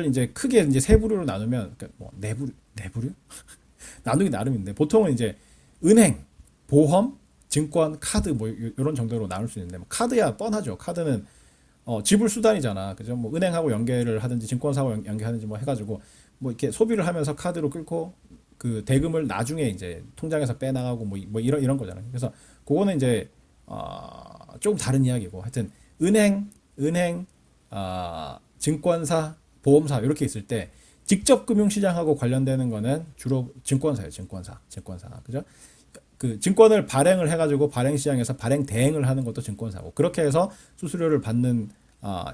이제 크게 이제 세 부류로 나누면, 그러니까 뭐 네 부류? 나누기 나름인데 보통은 이제 은행, 보험, 증권, 카드 뭐 이런 정도로 나눌 수 있는데, 뭐 카드야 뻔하죠. 카드는 지불 수단이잖아, 그죠? 뭐 은행하고 연계를 하든지 증권사하고 연계하든지 뭐 해가지고 뭐 이렇게 소비를 하면서 카드로 끌고 그 대금을 나중에 이제 통장에서 빼나가고 뭐 이런 거잖아요. 그래서 그거는 이제 조금 다른 이야기고, 하여튼 은행, 증권사, 보험사 이렇게 있을 때 직접 금융시장하고 관련되는 거는 주로 증권사예요. 증권사, 그죠? 그 증권을 발행을 해가지고 발행시장에서 발행 대행을 하는 것도 증권사고, 그렇게 해서 수수료를 받는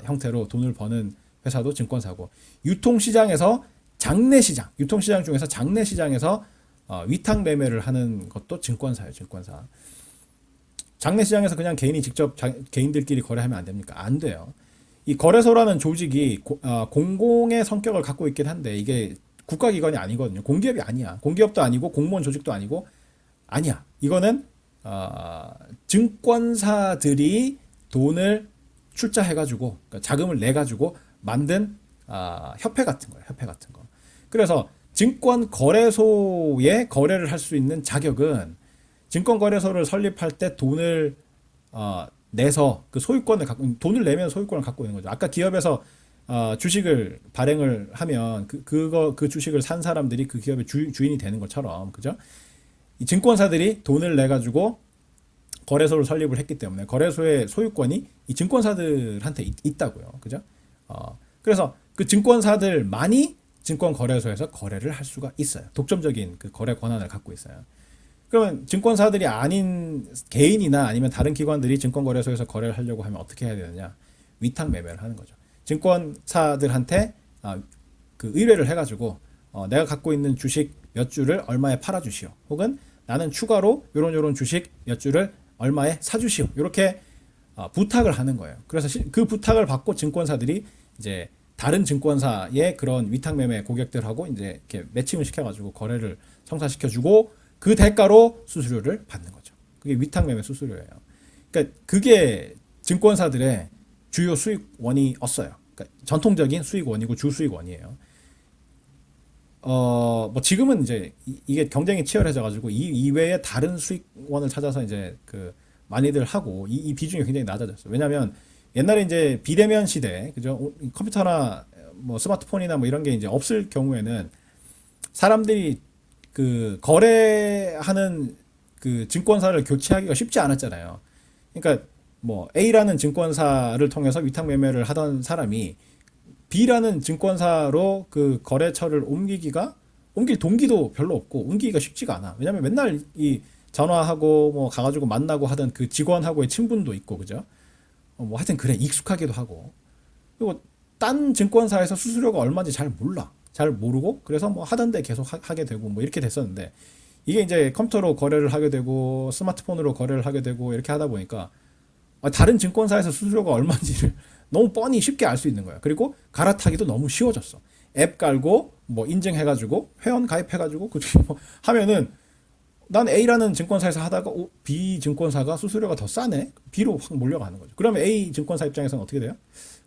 형태로 돈을 버는 회사도 증권사고, 유통시장 중에서 장내 시장에서 위탁 매매를 하는 것도 증권사예요. 증권사. 장내 시장에서 그냥 개인이 직접 개인들끼리 거래하면 안 됩니까? 안 돼요. 이 거래소라는 조직이 공공의 성격을 갖고 있긴 한데 이게 국가기관이 아니거든요. 공기업이 아니야. 공기업도 아니고 공무원 조직도 아니고 아니야. 이거는 증권사들이 돈을 출자해가지고, 그러니까 자금을 내가지고 만든 협회 같은 거예요. 협회 같은 거. 그래서 증권 거래소에 거래를 할 수 있는 자격은 증권 거래소를 설립할 때 돈을 내서 그 소유권을 돈을 내면 소유권을 갖고 있는 거죠. 아까 기업에서 주식을 발행을 하면 그 주식을 산 사람들이 그 기업의 주인이 되는 것처럼, 그죠? 이 증권사들이 돈을 내 가지고 거래소를 설립을 했기 때문에 거래소의 소유권이 이 증권사들한테 있다고요. 그죠? 그래서 그 증권사들만이 증권 거래소에서 거래를 할 수가 있어요. 독점적인 그 거래 권한을 갖고 있어요. 그러면 증권사들이 아닌 개인이나 아니면 다른 기관들이 증권 거래소에서 거래를 하려고 하면 어떻게 해야 되느냐? 위탁 매매를 하는 거죠. 증권사들한테 그 의뢰를 해가지고 내가 갖고 있는 주식 몇 주를 얼마에 팔아주시오. 혹은 나는 추가로 요런 주식 몇 주를 얼마에 사주시오. 이렇게 부탁을 하는 거예요. 그래서 그 부탁을 받고 증권사들이 이제 다른 증권사의 그런 위탁 매매 고객들하고 이제 이렇게 매칭을 시켜가지고 거래를 성사시켜주고 그 대가로 수수료를 받는 거죠. 그게 위탁 매매 수수료예요. 그러니까 그게 증권사들의 주요 수익원이었어요. 그러니까 전통적인 수익원이고 주 수익원이에요. 뭐 지금은 이제 이게 경쟁이 치열해져가지고 이 이외에 다른 수익원을 찾아서 이제 그 많이들 하고 이 비중이 굉장히 낮아졌어요. 왜냐하면 옛날에 이제 비대면 시대, 그죠? 컴퓨터나 뭐 스마트폰이나 뭐 이런 게 이제 없을 경우에는 사람들이 그 거래하는 그 증권사를 교체하기가 쉽지 않았잖아요. 그러니까 뭐 A라는 증권사를 통해서 위탁 매매를 하던 사람이 B라는 증권사로 그 거래처를 옮길 동기도 별로 없고 옮기기가 쉽지가 않아. 왜냐면 맨날 이 전화하고 뭐 가가지고 만나고 하던 그 직원하고의 친분도 있고, 그죠? 뭐 하여튼 그래, 익숙하기도 하고. 그리고 딴 증권사에서 수수료가 얼마인지 잘 몰라. 잘 모르고 그래서 뭐 하던데 계속 하게 되고 뭐 이렇게 됐었는데, 이게 이제 컴퓨터로 거래를 하게 되고 스마트폰으로 거래를 하게 되고 이렇게 하다 보니까 다른 증권사에서 수수료가 얼마인지를 너무 뻔히 쉽게 알 수 있는 거야. 그리고 갈아타기도 너무 쉬워졌어. 앱 깔고 뭐 인증해가지고 회원 가입해가지고 뭐 하면은 난 A라는 증권사에서 하다가 B 증권사가 수수료가 더 싸네. B로 확 몰려가는 거죠. 그러면 A 증권사 입장에서는 어떻게 돼요?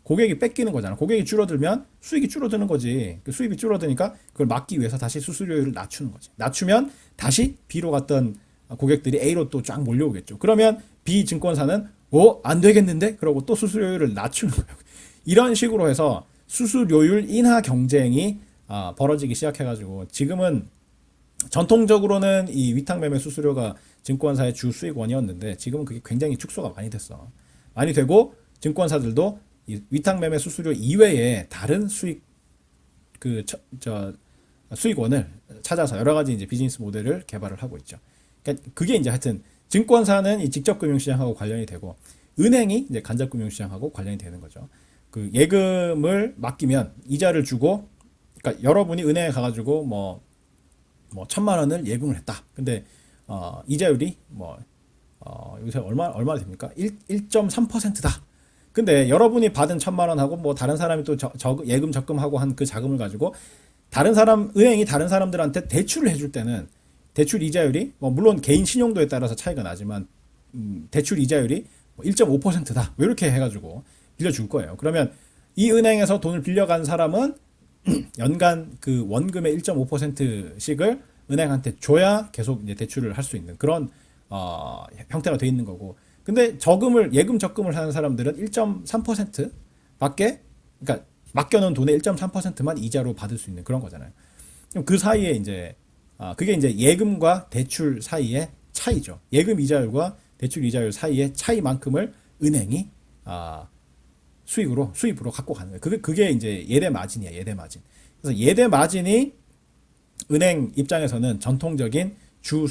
고객이 뺏기는 거잖아. 고객이 줄어들면 수익이 줄어드는 거지. 그 수입이 줄어드니까 그걸 막기 위해서 다시 수수료율을 낮추는 거지. 낮추면 다시 B로 갔던 고객들이 A로 또 쫙 몰려오겠죠. 그러면 B 증권사는 안 되겠는데? 그러고 또 수수료율을 낮추는 거예요. 이런 식으로 해서 수수료율 인하 경쟁이 벌어지기 시작해가지고 지금은 전통적으로는 이 위탁매매 수수료가 증권사의 주 수익원이었는데 지금은 그게 굉장히 축소가 많이 됐어. 많이 되고 증권사들도 이 위탁매매 수수료 이외에 다른 수익 저 수익원을 찾아서 여러 가지 이제 비즈니스 모델을 개발을 하고 있죠. 그러니까 그게 이제 하여튼 증권사는 이 직접 금융시장하고 관련이 되고 은행이 이제 간접 금융시장하고 관련이 되는 거죠. 그 예금을 맡기면 이자를 주고, 그러니까 여러분이 은행에 가가지고 뭐 1,000만 원을 예금을 했다. 근데 이자율이 요새 얼마 됩니까? 1.3%다. 근데 여러분이 받은 1,000만 원하고 뭐 다른 사람이 또 예금 적금하고 한 그 자금을 가지고 은행이 다른 사람들한테 대출을 해줄 때는 대출 이자율이 물론 개인 신용도에 따라서 차이가 나지만 대출 이자율이 1.5%다. 이렇게 해가지고 빌려줄 거예요. 그러면 이 은행에서 돈을 빌려간 사람은 연간 그 원금의 1.5%씩을 은행한테 줘야 계속 이제 대출을 할 수 있는 그런 형태가 돼 있는 거고. 근데 예금 적금을 하는 사람들은 1.3% 밖에, 그러니까 맡겨놓은 돈의 1.3%만 이자로 받을 수 있는 그런 거잖아요. 그럼 그 사이에 이제 그게 이제 예금과 대출 사이의 차이죠. 예금 이자율과 대출 이자율 사이의 차이만큼을 은행이 수입으로 갖고 가는 거예요. 그게 이제 예대 마진이야, 예대 마진. 그래서 예대 마진이 은행 입장에서는 전통적인 주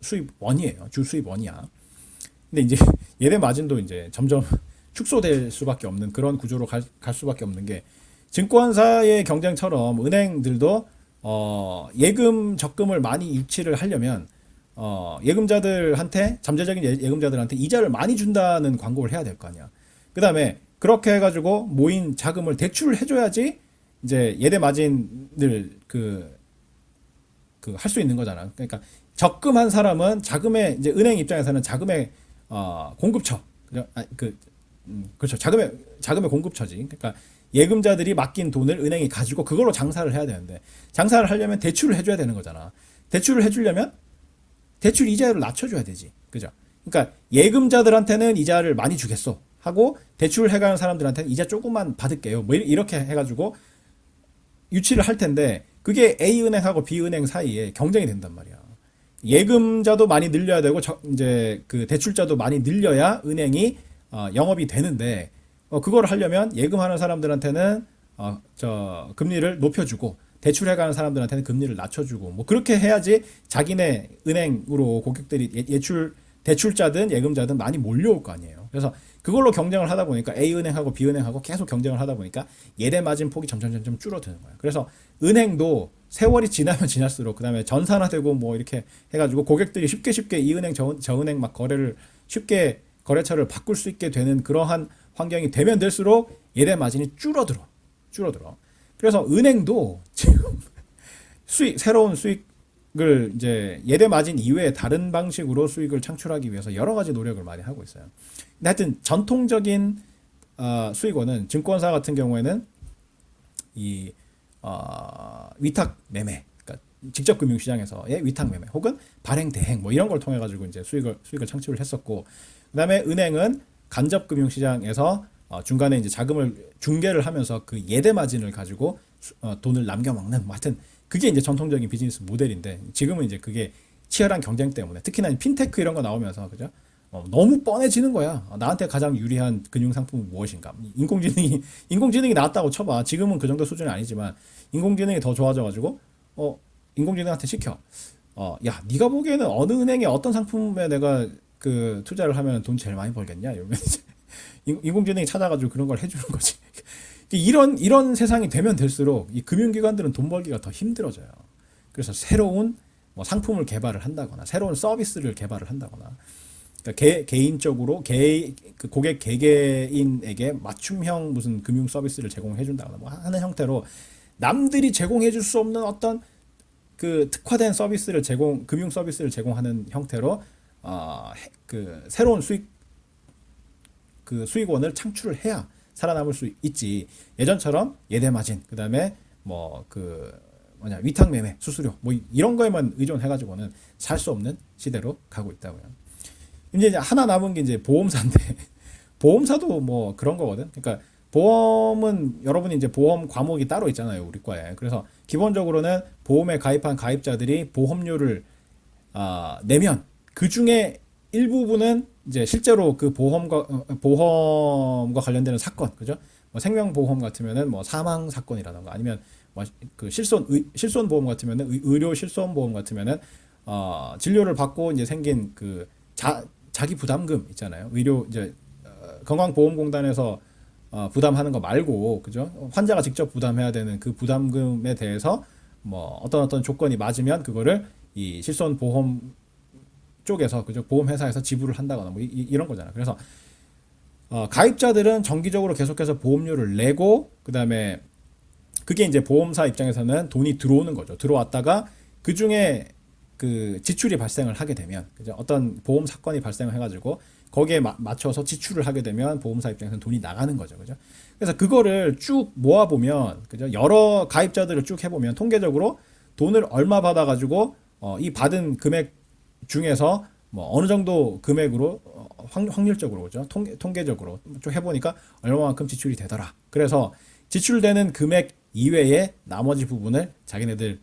수입원이에요. 주 수입원이야. 근데 이제 예대 마진도 이제 점점 축소될 수밖에 없는 그런 구조로 갈 수밖에 없는 게, 증권사의 경쟁처럼 은행들도 예금 적금을 많이 유치를 하려면 예금자들한테, 잠재적인 예금자들한테 이자를 많이 준다는 광고를 해야 될 거 아니야. 그 다음에 그렇게 해가지고 모인 자금을 대출을 해줘야지 이제 예대 마진을 할 수 있는 거잖아. 그러니까 적금한 사람은 이제 은행 입장에서는 자금의 공급처, 그렇죠. 자금의 공급처지. 그러니까 예금자들이 맡긴 돈을 은행이 가지고 그걸로 장사를 해야 되는데, 장사를 하려면 대출을 해줘야 되는 거잖아. 대출을 해주려면 대출 이자율을 낮춰줘야 되지. 그죠? 그러니까 예금자들한테는 이자를 많이 주겠어 하고, 대출을 해가는 사람들한테는 이자 조금만 받을게요. 뭐 이렇게 해가지고 유치를 할 텐데, 그게 A은행하고 B은행 사이에 경쟁이 된단 말이야. 예금자도 많이 늘려야 되고, 이제 그 대출자도 많이 늘려야 은행이 영업이 되는데, 그걸 하려면 예금하는 사람들한테는 금리를 높여주고, 대출해가는 사람들한테는 금리를 낮춰주고, 뭐 그렇게 해야지 자기네 은행으로 고객들이 대출자든 예금자든 많이 몰려올 거 아니에요. 그래서 그걸로 경쟁을 하다 보니까 A은행하고 B은행하고 계속 경쟁을 하다 보니까 예대 마진 폭이 점점 줄어드는 거예요. 그래서 은행도 세월이 지나면 지날수록, 그 다음에 전산화되고 뭐 이렇게 해가지고 고객들이 쉽게 이 은행 저 은행 막 쉽게 거래처를 바꿀 수 있게 되는 그러한 환경이 되면 될수록 예대 마진이 줄어들어. 그래서 은행도 지금 새로운 수익을 이제 예대 마진 이외에 다른 방식으로 수익을 창출하기 위해서 여러 가지 노력을 많이 하고 있어요. 근데 하여튼 전통적인 수익원은, 증권사 같은 경우에는 이 위탁 매매, 그러니까 직접 금융시장에서의 위탁 매매 혹은 발행 대행 뭐 이런 걸 통해 가지고 이제 수익을 창출을 했었고, 그다음에 은행은 간접 금융시장에서 중간에 이제 자금을 중개를 하면서 그 예대 마진을 가지고 돈을 남겨먹는, 뭐 하여튼 그게 이제 전통적인 비즈니스 모델인데, 지금은 이제 그게 치열한 경쟁 때문에, 특히나 핀테크 이런 거 나오면서, 그죠? 너무 뻔해지는 거야. 나한테 가장 유리한 금융 상품은 무엇인가? 인공지능이 나왔다고 쳐봐. 지금은 그 정도 수준이 아니지만 인공지능이 더 좋아져가지고 인공지능한테 시켜. 야, 네가 보기에는 어느 은행에 어떤 상품에 내가 그 투자를 하면 돈 제일 많이 벌겠냐? 이러면 이제 인공지능이 찾아가지고 그런 걸 해주는 거지. 이런 세상이 되면 될수록 이 금융기관들은 돈 벌기가 더 힘들어져요. 그래서 새로운 뭐 상품을 개발을 한다거나 새로운 서비스를 개발을 한다거나, 그러니까 개인적으로 그 고객 개개인에게 맞춤형 무슨 금융 서비스를 제공해 준다거나 뭐 하는 형태로 남들이 제공해 줄 수 없는 어떤 그 특화된 금융 서비스를 제공하는 형태로 그 새로운 수익원을 창출을 해야 살아남을 수 있지. 예전처럼 예대 마진, 그다음에 위탁 매매, 수수료 뭐 이런 거에만 의존해 가지고는 살 수 없는 시대로 가고 있다고요. 이제 하나 남은 게 이제 보험사인데 보험사도 뭐 그런 거거든. 그러니까 보험은 여러분이 이제 보험 과목이 따로 있잖아요, 우리 과에. 그래서 기본적으로는 보험에 가입한 가입자들이 보험료를 내면 그 중에 일부분은 이제 실제로 그 보험과 관련되는 사건, 그죠? 뭐 생명보험 같으면은 뭐 사망 사건이라던가 아니면 뭐 그 실손보험 같으면은 의료 실손보험 같으면은 진료를 받고 이제 생긴 그 자기 부담금 있잖아요. 의료 이제 건강보험공단에서 부담하는 거 말고, 그죠? 환자가 직접 부담해야 되는 그 부담금에 대해서 뭐 어떤 조건이 맞으면 그거를 이 실손보험 쪽에서, 그죠? 보험회사에서 지불을 한다거나 뭐 이런 거잖아. 그래서 가입자들은 정기적으로 계속해서 보험료를 내고, 그다음에 그게 이제 보험사 입장에서는 돈이 들어오는 거죠. 들어왔다가 그 중에 그 지출이 발생을 하게 되면, 그죠? 어떤 보험 사건이 발생을 해가지고 거기에 맞춰서 지출을 하게 되면 보험사 입장에서는 돈이 나가는 거죠, 그죠? 그래서 그거를 쭉 모아 보면, 그죠? 여러 가입자들을 쭉 해보면 통계적으로 돈을 얼마 받아가지고 이 받은 금액 중에서 뭐 어느 정도 금액으로 확률적으로, 그죠? 통계적으로 좀 해보니까 얼마만큼 지출이 되더라. 그래서 지출되는 금액 이외에 나머지 부분을 자기네들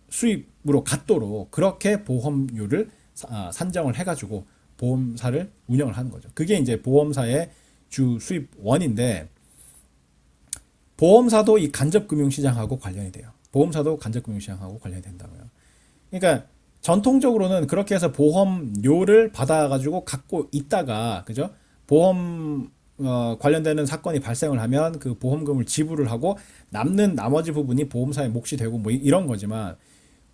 수입으로 갖도록 그렇게 보험료를 산정을 해가지고 보험사를 운영을 하는 거죠. 그게 이제 보험사의 주 수입원인데, 보험사도 이 간접금융시장하고 관련이 돼요. 보험사도 간접금융시장하고 관련이 된다고요. 그러니까 전통적으로는 그렇게 해서 보험료를 받아가지고 갖고 있다가, 그죠? 보험 관련되는 사건이 발생을 하면 그 보험금을 지불을 하고 남는 나머지 부분이 보험사의 몫이 되고 뭐 이런 거지만,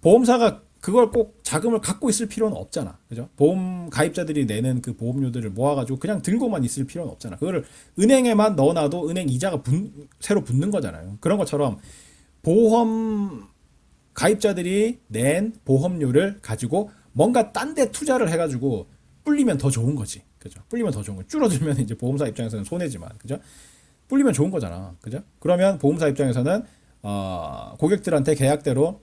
보험사가 그걸 꼭 자금을 갖고 있을 필요는 없잖아. 그죠? 보험 가입자들이 내는 그 보험료들을 모아가지고 그냥 들고만 있을 필요는 없잖아. 그거를 은행에만 넣어놔도 은행 이자가 새로 붙는 거잖아요. 그런 것처럼 보험 가입자들이 낸 보험료를 가지고 뭔가 딴 데 투자를 해가지고 불리면 더 좋은 거지. 그죠? 불리면 더 좋은 거. 줄어들면 이제 보험사 입장에서는 손해지만, 그죠? 불리면 좋은 거잖아. 그죠? 그러면 보험사 입장에서는 고객들한테 계약대로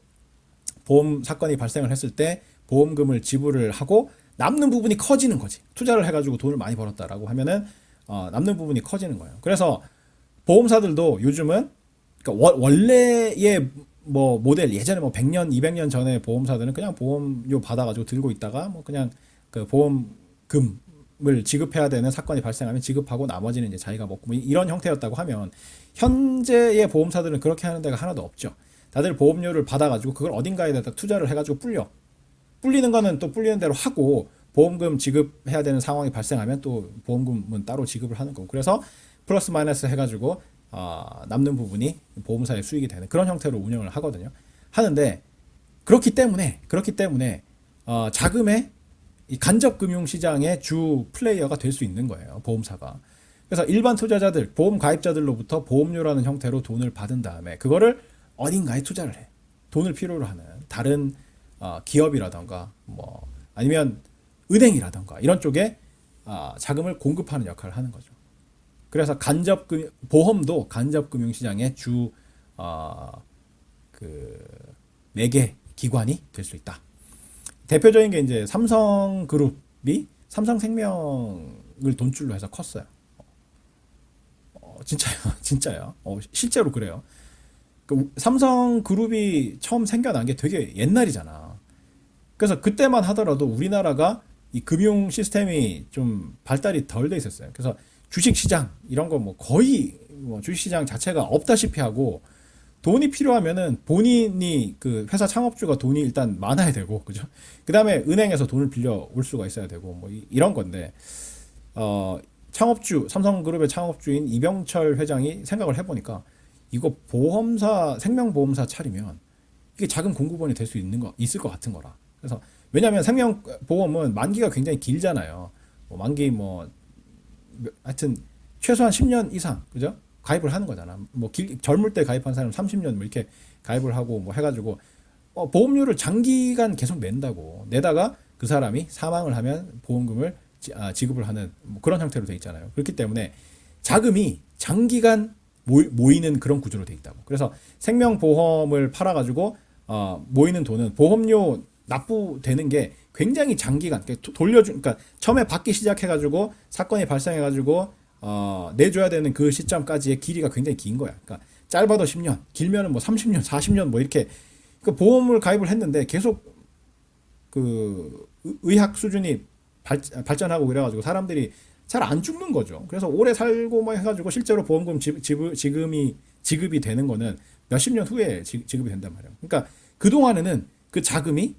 보험 사건이 발생을 했을 때 보험금을 지불을 하고 남는 부분이 커지는 거지. 투자를 해가지고 돈을 많이 벌었다라고 하면은 남는 부분이 커지는 거예요. 그래서 보험사들도 요즘은, 그러니까 원래의 뭐 모델, 예전에 뭐 100년, 200년 전에 보험사들은 그냥 보험료 받아가지고 들고 있다가 뭐 그냥 그 보험금을 지급해야 되는 사건이 발생하면 지급하고 나머지는 이제 자기가 먹고 뭐 이런 형태였다고 하면, 현재의 보험사들은 그렇게 하는 데가 하나도 없죠. 다들 보험료를 받아가지고 그걸 어딘가에다 투자를 해가지고 불리는 거는 또 불리는 대로 하고, 보험금 지급해야 되는 상황이 발생하면 또 보험금은 따로 지급을 하는 거고, 그래서 플러스 마이너스 해가지고 남는 부분이 보험사의 수익이 되는 그런 형태로 운영을 하거든요. 하는데 그렇기 때문에 자금의 이 간접 금융 시장의 주 플레이어가 될 수 있는 거예요, 보험사가. 그래서 일반 투자자들, 보험 가입자들로부터 보험료라는 형태로 돈을 받은 다음에 그거를 어딘가에 투자를 해. 돈을 필요로 하는 다른 기업이라던가 뭐 아니면 은행이라던가 이런 쪽에 자금을 공급하는 역할을 하는 거죠. 그래서 보험도 간접금융시장의 주 매개 기관이 될 수 있다. 대표적인 게 이제 삼성그룹이 삼성생명을 돈줄로 해서 컸어요. 진짜요, 진짜요. 실제로 그래요. 삼성그룹이 처음 생겨난 게 되게 옛날이잖아. 그래서 그때만 하더라도 우리나라가 이 금융 시스템이 좀 발달이 덜 돼 있었어요. 그래서 주식시장 이런 거 뭐 거의 뭐 주식시장 자체가 없다시피 하고, 돈이 필요하면은 본인이 그 회사 창업주가 돈이 일단 많아야 되고, 그죠? 그 다음에 은행에서 돈을 빌려 올 수가 있어야 되고 뭐 이런 건데, 삼성그룹의 창업주인 이병철 회장이 생각을 해보니까 이거 생명보험사 차리면 이게 자금 공급원이 될 수 있을 것 같은 거라. 그래서 왜냐하면 생명보험은 만기가 굉장히 길잖아요. 만기 하여튼 최소한 10년 이상, 그죠? 가입을 하는 거잖아. 젊을 때 가입한 사람 30년 뭐 이렇게 가입을 하고 뭐 해가지고 보험료를 장기간 계속 내다가 그 사람이 사망을 하면 보험금을 지급을 하는 뭐 그런 형태로 돼 있잖아요. 그렇기 때문에 자금이 장기간 모이는 그런 구조로 돼 있다고. 그래서 생명보험을 팔아가지고 모이는 돈은 보험료 납부되는 게 굉장히 장기간 그러니까 처음에 받기 시작해가지고 사건이 발생해가지고 내줘야 되는 그 시점까지의 길이가 굉장히 긴 거야. 그러니까 짧아도 10년, 길면은 뭐 30년, 40년 뭐 이렇게 그 보험을 가입을 했는데 계속 그 의학 수준이 발전하고 그래가지고 사람들이 잘 안 죽는 거죠. 그래서 오래 살고 뭐 해가지고 실제로 보험금 지급이 되는 거는 몇십 년 후에 지급이 된단 말이에요. 그러니까 그동안에는 그 자금이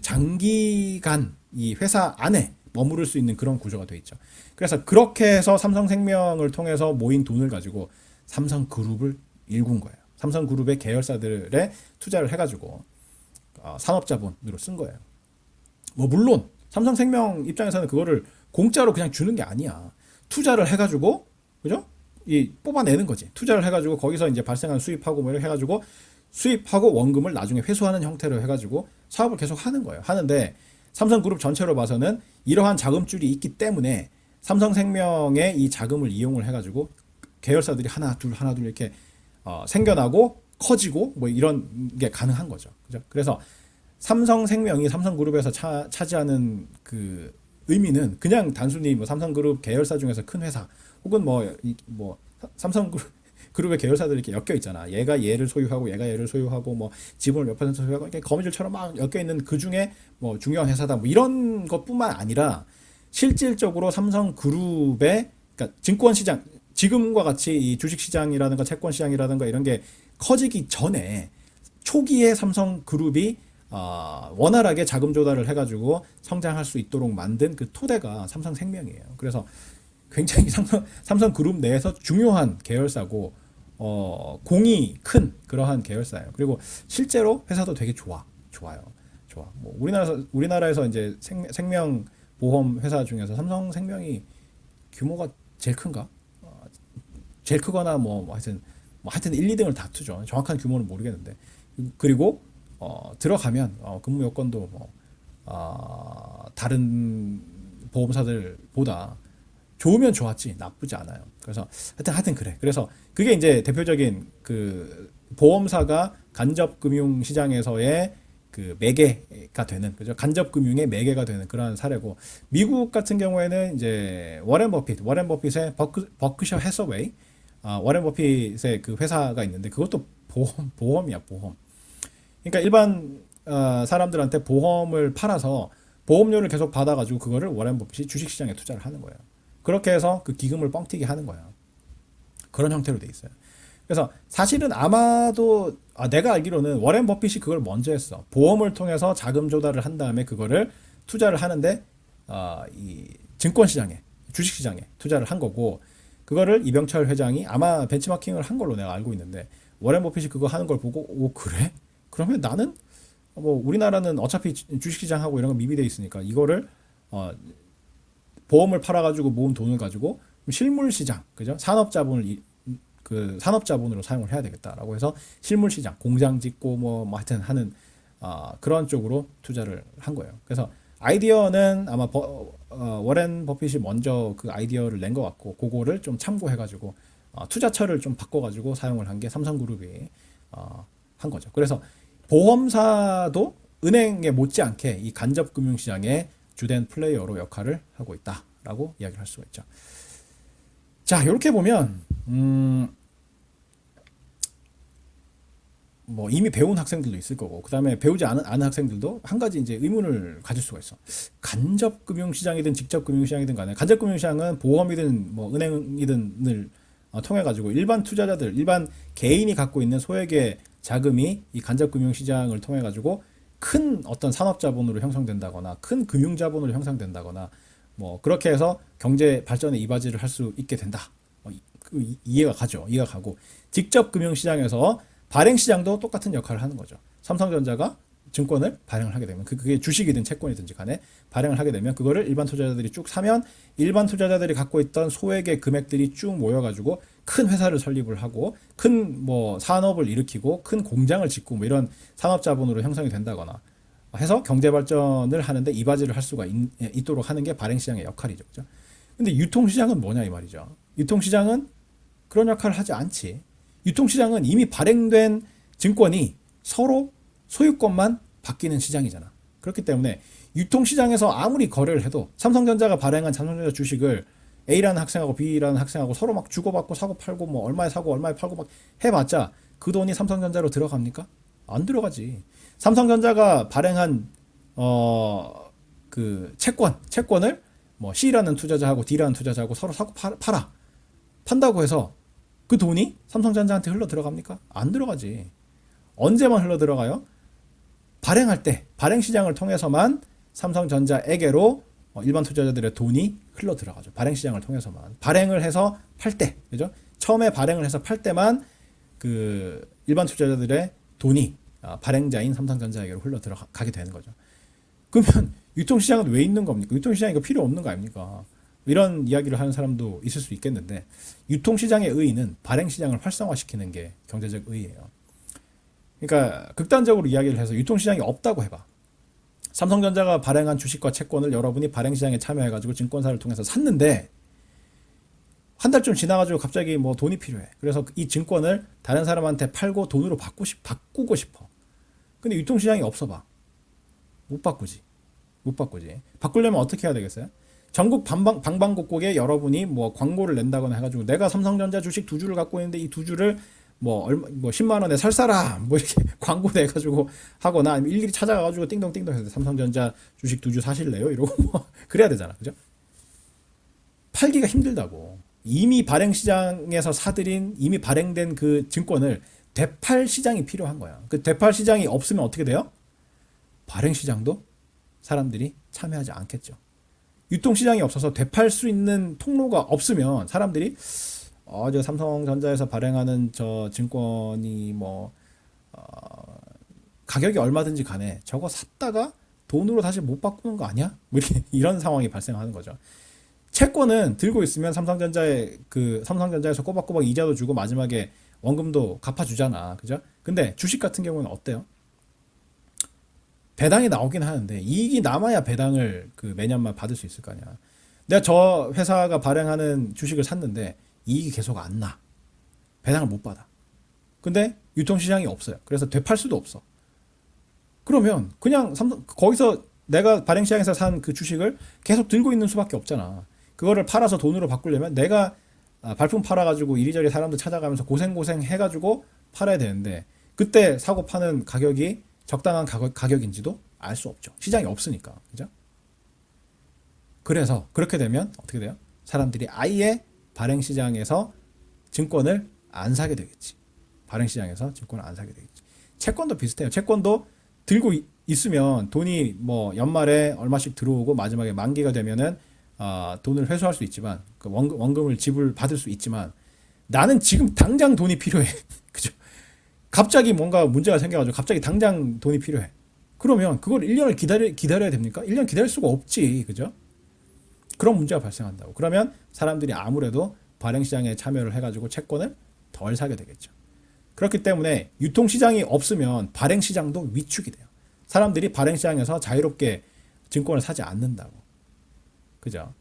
장기간 이 회사 안에 머무를 수 있는 그런 구조가 돼 있죠. 그래서 그렇게 해서 삼성생명을 통해서 모인 돈을 가지고 삼성그룹을 일군 거예요. 삼성그룹의 계열사들에 투자를 해가지고 산업자본으로 쓴 거예요. 뭐 물론 삼성생명 입장에서는 그거를 공짜로 그냥 주는 게 아니야. 투자를 해가지고 그죠? 이 뽑아내는 거지. 투자를 해가지고 거기서 이제 발생한 수입하고 뭐 이렇게 해가지고 수입하고 원금을 나중에 회수하는 형태로 해가지고 사업을 계속 하는 거예요. 하는데 삼성그룹 전체로 봐서는 이러한 자금줄이 있기 때문에 삼성생명의 이 자금을 이용을 해가지고 계열사들이 하나 둘 이렇게 생겨나고 커지고 뭐 이런 게 가능한 거죠. 그죠? 그래서 삼성생명이 삼성그룹에서 차지하는 그 의미는 그냥 단순히 뭐 삼성그룹 계열사 중에서 큰 회사 혹은 뭐 삼성그룹의 계열사들이 이렇게 엮여 있잖아. 얘가 얘를 소유하고 얘가 얘를 소유하고 뭐 지분을 몇 퍼센트 소유하고 이렇게 거미줄처럼 막 엮여 있는 그 중에 뭐 중요한 회사다 뭐 이런 것뿐만 아니라 실질적으로 삼성그룹의 그러니까 증권시장 지금과 같이 이 주식시장이라든가 채권시장이라든가 이런 게 커지기 전에 초기에 삼성그룹이 원활하게 자금 조달을 해가지고 성장할 수 있도록 만든 그 토대가 삼성생명이에요. 그래서 굉장히 삼성그룹 내에서 중요한 계열사고 공이 큰 그러한 계열사예요. 그리고 실제로 회사도 되게 좋아요. 뭐 우리나라에서 이제 생명 보험 회사 중에서 삼성생명이 규모가 제일 큰가? 제일 크거나 하여튼 1, 2등을 다투죠. 정확한 규모는 모르겠는데. 그리고 들어가면 근무 여건도 다른 보험사들보다 좋으면 좋았지 나쁘지 않아요. 그래서 하여튼 그래. 그래서 그게 이제 대표적인 그 보험사가 간접금융 시장에서의 그 매개가 되는 그죠? 간접금융의 매개가 되는 그러한 사례고 미국 같은 경우에는 이제 워렌 버핏의 버크셔 해서웨이 워렌 버핏의 그 회사가 있는데 그것도 보험이야 보험. 그러니까 일반 사람들한테 보험을 팔아서 보험료를 계속 받아가지고 그거를 워렌 버핏이 주식시장에 투자를 하는 거예요. 그렇게 해서 그 기금을 뻥튀기 하는 거예요. 그런 형태로 돼 있어요. 그래서 사실은 아마도 내가 알기로는 워렌 버핏이 그걸 먼저 했어. 보험을 통해서 자금 조달을 한 다음에 그거를 투자를 하는데 이 증권시장에 주식시장에 투자를 한 거고 그거를 이병철 회장이 아마 벤치마킹을 한 걸로 내가 알고 있는데 워렌 버핏이 그거 하는 걸 보고 오 그래? 그러면 나는 뭐 우리나라는 어차피 주식시장하고 이런 거 미비돼 있으니까 이거를 보험을 팔아가지고 모은 돈을 가지고 실물시장, 그죠? 산업자본으로 사용을 해야 되겠다라고 해서 실물시장, 공장 짓고 뭐 하여튼 하는 그런 쪽으로 투자를 한 거예요. 그래서 아이디어는 아마 워렌 버핏이 먼저 그 아이디어를 낸 것 같고 그거를 좀 참고해가지고 투자처를 좀 바꿔가지고 사용을 한 게 삼성그룹이 한 거죠. 그래서 보험사도 은행에 못지않게 이 간접금융시장의 주된 플레이어로 역할을 하고 있다라고 이야기를 할 수가 있죠. 자, 이렇게 보면 뭐 이미 배운 학생들도 있을 거고 그 다음에 배우지 않은 학생들도 한 가지 이제 의문을 가질 수가 있어. 간접금융시장이든 직접금융시장이든 간에 간접금융시장은 보험이든 뭐 은행이든을 통해 가지고 일반 투자자들, 일반 개인이 갖고 있는 소액의 자금이 이 간접금융시장을 통해 가지고 큰 어떤 산업자본으로 형성된다거나 큰 금융자본으로 형성된다거나 뭐 그렇게 해서 경제 발전에 이바지를 할 수 있게 된다. 이해가 가고 직접 금융시장에서 발행시장도 똑같은 역할을 하는 거죠. 삼성전자가 증권을 발행을 하게 되면 그게 주식이든 채권이든지 간에 발행을 하게 되면 그거를 일반 투자자들이 쭉 사면 일반 투자자들이 갖고 있던 소액의 금액들이 쭉 모여가지고 큰 회사를 설립을 하고 큰 뭐 산업을 일으키고 큰 공장을 짓고 뭐 이런 산업자본으로 형성이 된다거나 해서 경제 발전을 하는데 이바지를 할 수가 있도록 하는 게 발행시장의 역할이죠. 그죠? 근데 유통시장은 뭐냐 이 말이죠. 유통시장은 그런 역할을 하지 않지. 유통시장은 이미 발행된 증권이 서로 소유권만 바뀌는 시장이잖아. 그렇기 때문에 유통시장에서 아무리 거래를 해도 삼성전자가 발행한 삼성전자 주식을 A라는 학생하고 B라는 학생하고 서로 막 주고받고 사고 팔고 뭐 얼마에 사고 얼마에 팔고 막 해봤자 그 돈이 삼성전자로 들어갑니까? 안 들어가지. 삼성전자가 발행한 그 채권을 뭐 C라는 투자자하고 D라는 투자자하고 서로 사고 팔아 판다고 해서 그 돈이 삼성전자한테 흘러 들어갑니까? 안 들어가지. 언제만 흘러 들어가요? 발행할 때, 발행 시장을 통해서만 삼성전자에게로 일반 투자자들의 돈이 흘러 들어가죠. 발행 시장을 통해서만. 발행을 해서 팔 때, 그죠? 처음에 발행을 해서 팔 때만 그 일반 투자자들의 돈이 발행자인 삼성전자에게로 흘러 들어가게 되는 거죠. 그러면 유통시장은 왜 있는 겁니까? 유통시장이 이거 필요 없는 거 아닙니까? 이런 이야기를 하는 사람도 있을 수 있겠는데, 유통시장의 의의는 발행시장을 활성화시키는 게 경제적 의의예요. 그러니까 극단적으로 이야기를 해서 유통시장이 없다고 해봐. 삼성전자가 발행한 주식과 채권을 여러분이 발행시장에 참여해가지고 증권사를 통해서 샀는데 한 달쯤 지나가지고 갑자기 뭐 돈이 필요해. 그래서 이 증권을 다른 사람한테 팔고 돈으로 바꾸고 싶어. 근데 유통시장이 없어 봐. 못 바꾸지. 못 바꾸지. 바꾸려면 어떻게 해야 되겠어요? 전국 방방곡곡에 여러분이 뭐 광고를 낸다거나 해가지고 내가 삼성전자 주식 2주를 갖고 있는데 이 2주를 뭐 10만 원에 살 사람 뭐 이렇게 광고 내가지고 하거나 아니면 일일이 찾아가가지고 띵동띵동 해서 삼성전자 주식 2주 사실래요? 이러고 뭐 그래야 되잖아, 그죠? 팔기가 힘들다고. 이미 발행 시장에서 사들인 이미 발행된 그 증권을 되팔 시장이 필요한 거야. 그 되팔 시장이 없으면 어떻게 돼요? 발행 시장도 사람들이 참여하지 않겠죠. 유통 시장이 없어서 되팔 수 있는 통로가 없으면 사람들이 저 삼성전자에서 발행하는 저 증권이 뭐 가격이 얼마든지 간에 저거 샀다가 돈으로 다시 못 바꾸는 거 아니야? 뭐 이렇게 이런 상황이 발생하는 거죠. 채권은 들고 있으면 삼성전자에서 꼬박꼬박 이자도 주고 마지막에 원금도 갚아주잖아, 그죠? 근데 주식 같은 경우는 어때요? 배당이 나오긴 하는데 이익이 남아야 배당을 그 매년만 받을 수 있을 거 아니야. 내가 저 회사가 발행하는 주식을 샀는데 이익이 계속 안 나. 배당을 못 받아. 근데 유통시장이 없어요. 그래서 되팔 수도 없어. 그러면 그냥 거기서 내가 발행시장에서 산 그 주식을 계속 들고 있는 수밖에 없잖아. 그거를 팔아서 돈으로 바꾸려면 내가 발품 팔아가지고 이리저리 사람들 찾아가면서 고생 해가지고 팔아야 되는데 그때 사고 파는 가격이 적당한 가격인지도 알 수 없죠. 시장이 없으니까. 그죠? 그래서 그렇게 되면 어떻게 돼요? 사람들이 아예 발행시장에서 증권을 안 사게 되겠지. 발행시장에서 증권을 안 사게 되겠지. 채권도 비슷해요. 채권도 들고 있으면 돈이 뭐 연말에 얼마씩 들어오고 마지막에 만기가 되면은 돈을 회수할 수 있지만 그 원금을 지불받을 수 있지만 나는 지금 당장 돈이 필요해. 그죠? 갑자기 뭔가 문제가 생겨가지고 갑자기 당장 돈이 필요해. 그러면 그걸 1년을 기다려야 됩니까? 1년 기다릴 수가 없지. 그죠? 그런 문제가 발생한다고. 그러면 사람들이 아무래도 발행시장에 참여를 해가지고 채권을 덜 사게 되겠죠. 그렇기 때문에 유통시장이 없으면 발행시장도 위축이 돼요. 사람들이 발행시장에서 자유롭게 증권을 사지 않는다고. 그죠?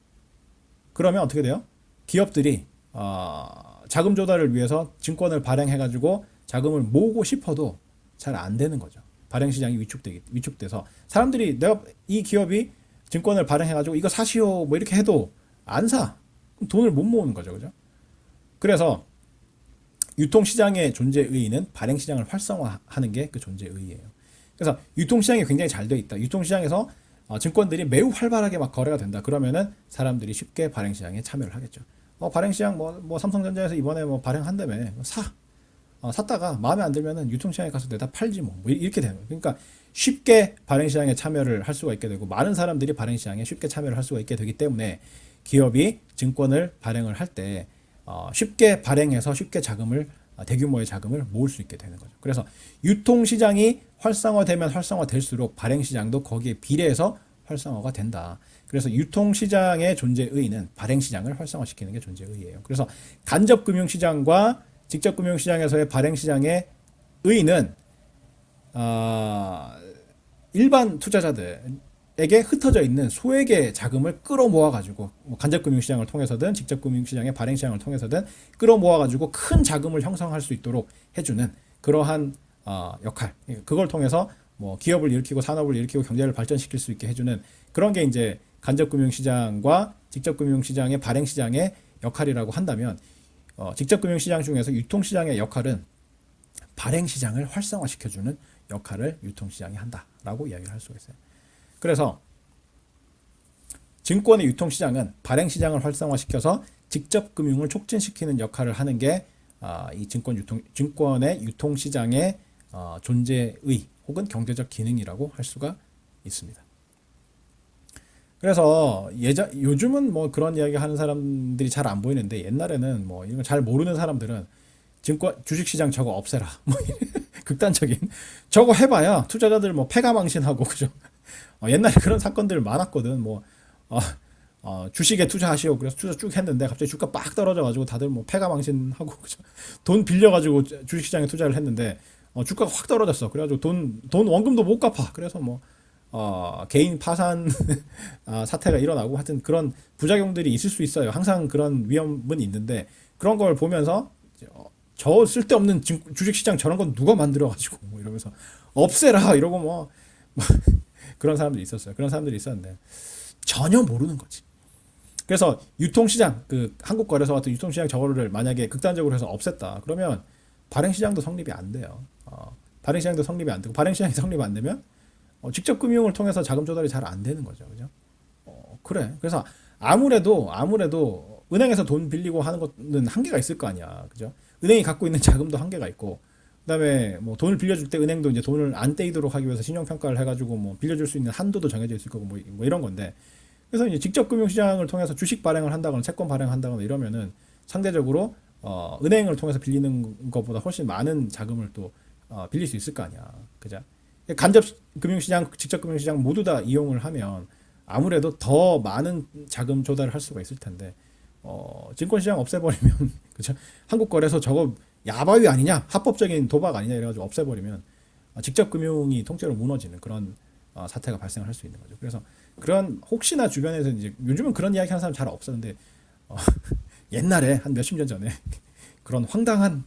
그러면 어떻게 돼요? 기업들이 자금 조달을 위해서 증권을 발행해가지고 자금을 모으고 싶어도 잘 안 되는 거죠. 발행시장이 위축돼서 사람들이 내가 이 기업이 증권을 발행해가지고 이거 사시오 뭐 이렇게 해도 안 사. 그럼 돈을 못 모으는 거죠. 그죠? 그래서 유통시장의 존재 의의는 발행시장을 활성화하는 게 그 존재 의의예요. 그래서 유통시장이 굉장히 잘 돼 있다. 유통시장에서 증권들이 매우 활발하게 막 거래가 된다. 그러면은 사람들이 쉽게 발행시장에 참여를 하겠죠. 발행시장 뭐 삼성전자에서 이번에 뭐 발행한다며 사. 샀다가 마음에 안 들면은 유통시장에 가서 내다 팔지 뭐 이렇게 되는 거예요. 그러니까 쉽게 발행시장에 참여를 할 수가 있게 되고 많은 사람들이 발행시장에 쉽게 참여를 할 수가 있게 되기 때문에 기업이 증권을 발행을 할 때 쉽게 발행해서 쉽게 대규모의 자금을 모을 수 있게 되는 거죠. 그래서 유통시장이 활성화되면 활성화될수록 발행시장도 거기에 비례해서 활성화가 된다. 그래서 유통시장의 존재 의의는 발행시장을 활성화시키는 게 존재 의의예요. 그래서 간접금융시장과 직접금융시장에서의 발행시장의 의의는 일반 투자자들에게 흩어져 있는 소액의 자금을 끌어모아가지고 간접금융시장을 통해서든 직접금융시장의 발행시장을 통해서든 끌어모아가지고 큰 자금을 형성할 수 있도록 해주는 그러한 역할. 그걸 통해서 뭐 기업을 일으키고 산업을 일으키고 경제를 발전시킬 수 있게 해주는 그런 게 이제 간접금융시장과 직접금융시장의 발행시장의 역할이라고 한다면 직접금융시장 중에서 유통시장의 역할은 발행시장을 활성화시켜주는 역할을 유통시장이 한다라고 이야기를 할 수가 있어요. 그래서 증권의 유통시장은 발행시장을 활성화시켜서 직접금융을 촉진시키는 역할을 하는 게 이 증권의 유통시장의 존재의 혹은 경제적 기능이라고 할 수가 있습니다. 그래서 요즘은 뭐 그런 이야기 하는 사람들이 잘 안 보이는데 옛날에는 뭐 이런 거 잘 모르는 사람들은 주식시장 저거 없애라 뭐 극단적인 저거 해봐야 투자자들 뭐 패가망신하고 그죠. 옛날에 그런 사건들 많았거든. 뭐 주식에 투자하시오. 그래서 투자 쭉 했는데 갑자기 주가 빡 떨어져가지고 다들 뭐 패가망신하고 그죠. 돈 빌려가지고 주식시장에 투자를 했는데 주가가 확 떨어졌어. 그래가지고 돈 원금도 못 갚아. 그래서 뭐 개인 파산 사태가 일어나고 하여튼 그런 부작용들이 있을 수 있어요. 항상 그런 위험은 있는데 그런 걸 보면서 저 쓸데없는 주식시장 저런 건 누가 만들어가지고 뭐 이러면서 없애라 이러고 뭐 그런 사람들이 있었어요. 그런 사람들이 있었는데 전혀 모르는 거지. 그래서 유통시장 한국거래소 같은 유통시장 저거를 만약에 극단적으로 해서 없앴다 그러면 발행시장도 성립이 안 돼요. 발행시장도 성립이 안 되고 발행시장이 성립 안 되면 직접 금융을 통해서 자금 조달이 잘 안 되는 거죠. 그죠? 그래. 그래서 아무래도 은행에서 돈 빌리고 하는 것은 한계가 있을 거 아니야. 그죠? 은행이 갖고 있는 자금도 한계가 있고, 그다음에 뭐 돈을 빌려줄 때 은행도 이제 돈을 안 떼이도록 하기 위해서 신용평가를 해가지고 뭐 빌려줄 수 있는 한도도 정해져 있을 거고 뭐 이런 건데, 그래서 이제 직접 금융시장을 통해서 주식 발행을 한다거나 채권 발행한다거나 이러면은 상대적으로 은행을 통해서 빌리는 것보다 훨씬 많은 자금을 또 빌릴 수 있을 거 아니야. 그죠? 간접 금융시장, 직접 금융시장 모두 다 이용을 하면 아무래도 더 많은 자금 조달을 할 수가 있을 텐데 증권시장 없애버리면 그죠? 한국거래소 저거 야바위 아니냐? 합법적인 도박 아니냐? 이래가지고 없애버리면 직접 금융이 통째로 무너지는 그런 사태가 발생할 수 있는 거죠. 그래서 그런 혹시나 주변에서 이제 요즘은 그런 이야기 하는 사람 잘 없었는데 옛날에 한 몇십 년 전에 그런 황당한